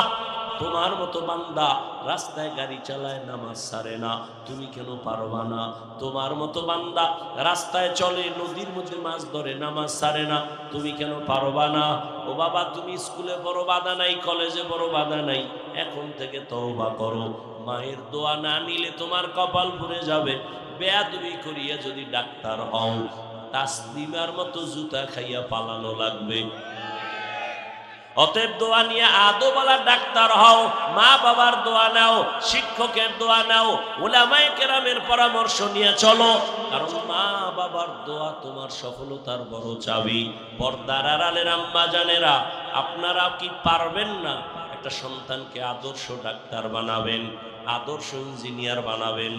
তোমার মতো বান্দা রাস্তায় গাড়ি চালায় নামাজ ছাড়ে না, তুমি কেন পারবা না? তোমার মতো বান্দা রাস্তায় চলে, নদীর মধ্যে মাছ ধরে, নামাজ ছাড়ে না, তুমি কেন পারবা না? ও বাবা, তুমি স্কুলে পড়ো, বাধা নাই, কলেজে পড়ো, বাধা নাই। এখন থেকে তওবা করো। মায়ের দোয়া না নিলে তোমার কপাল পুড়ে যাবে। বেয়াদবি করিয়া যদি ডাক্তার হও, তাসলিমার মতো জুতা খাইয়া পালানো লাগবে। অতএব দোয়া নিয়ে আদোওয়ালা ডাক্তার হও, মা বাবার দোয়া নাও, শিক্ষকের দোয়া নাও, উলামায়ে কেরামের পরামর্শ নিয়ে চলো। কারণ মা বাবার দোয়া তোমার সফলতার বড় চাবি। পর্দার আড়ালের আম্মা জানেরা, আপনারা কি পারবেন না একটা সন্তানকে আদর্শ ডাক্তার বানাবেন, আদর্শ ইঞ্জিনিয়ার বানাবেন,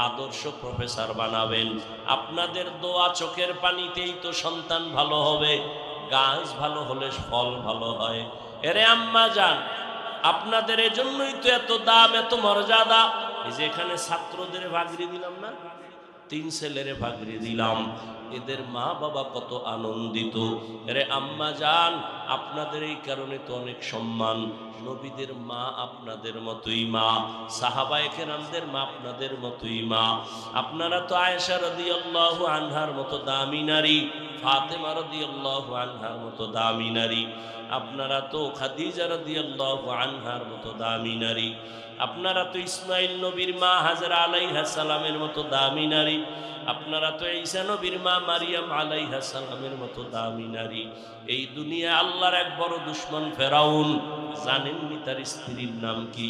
আদর্শ প্রফেসর বানাবেন? আপনাদের দোয়া চোখের পানিতেই তো সন্তান ভালো হবে। গাছ ভালো হলে ফল ভালো হয়। এরে আম্মা জান, আপনাদের এজন্যই তো এত দাম, এত মর্যাদা। এই যে এখানে ছাত্রদের ভাগরি দিলাম না, 3 ছেলেরে ভাগরি দিলাম, এদের মা বাবা কত আনন্দিত। এরে আম্মা জান, আপনাদের এই কারণে তো অনেক সম্মান। নবীদের মা আপনাদের মতোই মা, সাহাবায়ে কেরামদের মা আপনাদের মতোই মা। আপনারা তো আয়েশা রাদিয়াল্লাহু আনহার মতো দামি নারী, ফাতেমা রাদিয়াল্লাহু আনহার মতো দামি নারী। আপনারা তো খাদিজা রাদিয়াল্লাহু আনহার মতো দামি নারী। আপনারা তো ইসমাইল নবীর মা হাজরা আলাইহিস সালামের মতো দামি নারী। আপনারা তো ঈসা নবীর মা মারিয়াম আলাইহিস সালামের মতো দামি নারী। এই দুনিয়া আল্লাহর এক বড় দুশমন ফেরাউন, জানেননি তার স্ত্রীর নাম কি?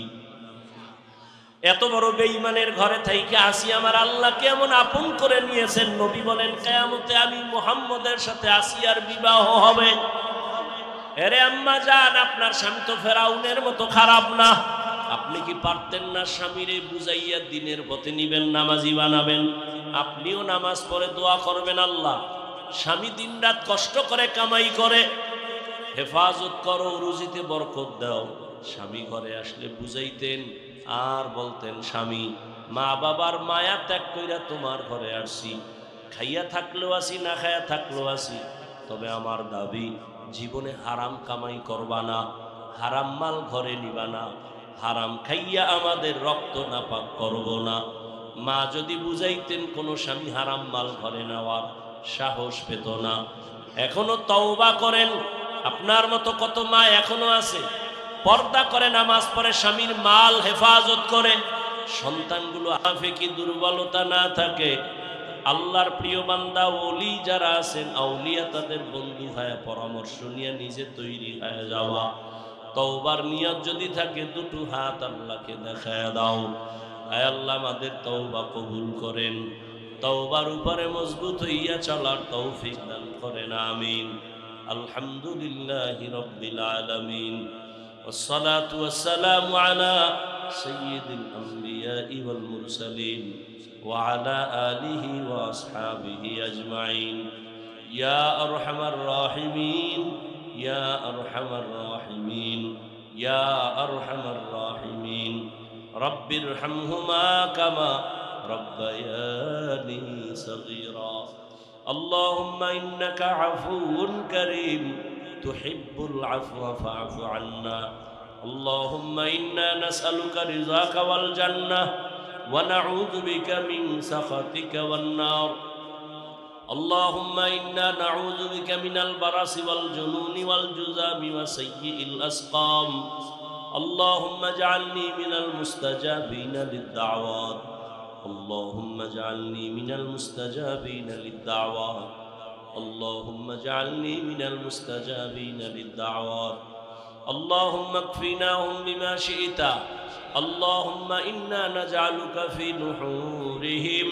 এত বড় বেঈমানের ঘরে থাইকে আসি আমার আল্লাহ কেমন আপন করে নিয়েছেন। নবী বলেন, কিয়ামতে আমি মুহাম্মদের সাথে আসিয়ার বিবাহ হবে। এরে আম্মা জান, আপনার স্বামী তো ফেরাউনের মতো খারাপ না। আপনি কি পারতেন না স্বামীরে বুঝাইয়া দিনের পথে নিবেন, নামাজি বানাবেন? আপনিও নামাজ পড়ে দোয়া করবেন, আল্লাহ স্বামী দিনরাত কষ্ট করে কামাই করে, হেফাজত করো, রুজিতে বরকত দাও। স্বামী ঘরে আসলে বুঝাইতেন আর বলতেন, স্বামী মা বাবার মায়া ত্যাগ কইরা তোমার ঘরে আসছি, খাইয়া থাকলেও আসি, না খাইয়া থাকলেও আসি। তবে আমার দাবি, জীবনে হারাম কামাই করবা না, হারাম মাল ঘরে নিবা না, হারাম খাইয়া আমাদের রক্ত নাপাক করব না। মা যদি বুঝাইতেন, কোনো স্বামী হারাম মাল ঘরে নেওয়ার সাহস পেত না। এখনো তওবা করেন। আপনার মতো কত মা এখনো আছে, পর্দা করে নামাজ পড়ে, স্বামীর মাল হেফাজত করে, সন্তানগুলো আফেকি দুর্বলতা না থাকে। আল্লাহর প্রিয় বান্দা ওলি যারা আছেন, আউলিয়া, তাদের বন্ধু হয়ে পরামর্শ নিয়ে নিজে তৈরি হয়ে যাওয়া। তওবার নিয়ত যদি থাকে, দুটো হাত আল্লাহকে দেখায় দাও। আয় আল্লাহ, আমাদের তওবা কবুল করেন, তওবার উপরে মজবুত হইয়া চলার তৌফিক দান করেন, আমিন। আলহামদুলিল্লাহি রাব্বিল আলামিন, والصلاة والسلام على سيد الأنبياء والمرسلين وعلى آله وأصحابه أجمعين. يا أرحم الراحمين، يا أرحم الراحمين، يا أرحم الراحمين. رب ارحمهما كما ربياني صغيرا. اللهم إنك عفو كريم تحب العفو فاعف عنا. اللهم إنا نسألك رضاك والجنة ونعوذ بك من سخطك والنار اللهم إنا نعوذ بك من البرص والجنون والجذام وسيء الأسقام اللهم اجعلني من المستجابين للدعوات اللهم اجعلني من المستجابين للدعوات اللهم اجعلني من المستجابين للدعوات اللهم اكفناهم بما شئت اللهم إنا نجعلك في نحورهم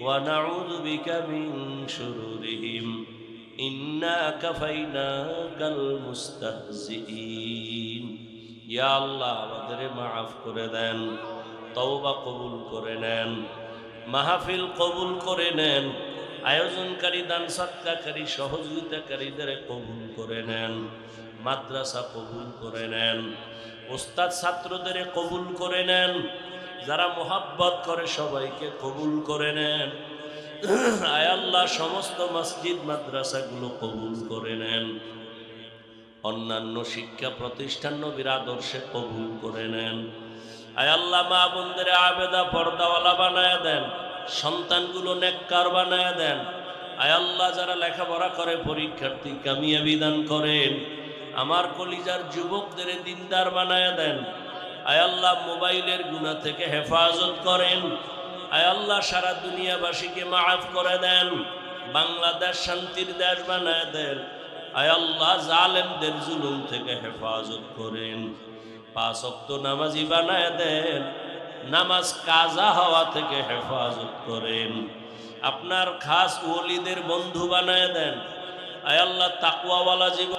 ونعوذ بك من شرورهم إنا كفيناك المستهزئين يا الله আমাদের মাফ করে দেন তওবা কবুল করে নেন মাহফিল কবুল করে নেন আয়োজনকারী দান সদকাকারী সহযোগিতাকারীদের কবুল করে নেন মাদ্রাসা কবুল করে নেন উস্তাদ ছাত্রদের কবুল করে নেন যারা মোহাব্বত করে সবাইকে কবুল করে নেন আয় আল্লাহ সমস্ত মসজিদ মাদ্রাসাগুলো কবুল করে নেন অন্যান্য শিক্ষা প্রতিষ্ঠান নবীর আদর্শে কবুল করে নেন আয় আল্লাহ মা বোনদের আবেদা পর্দাওয়ালা বানায় দেন সন্তানগুলো নেককার বানায় দেন আয় আল্লাহ যারা লেখাপড়া করে পরীক্ষার্থী কামিয়াবি দান করেন আমার কলিজার যুবকদের দিনদার বানায় দেন আয় আল্লাহ মোবাইলের গুনাহ থেকে হেফাজত করেন আয় আল্লাহ সারা দুনিয়াবাসীকে মাফ করে দেন বাংলাদেশ শান্তির দেশ বানায় দেন আয় আল্লাহ জালেমদের জুলুম থেকে হেফাজত করেন পাঁচ ওয়াক্ত নামাজি বানায় দেন নামাজ কাজা হওয়া থেকে হেফাজত করেন আপনার খাস ওলিদের বন্ধু বানায় দেন আয় আল্লাহ তাকওয়াওয়ালা জীবন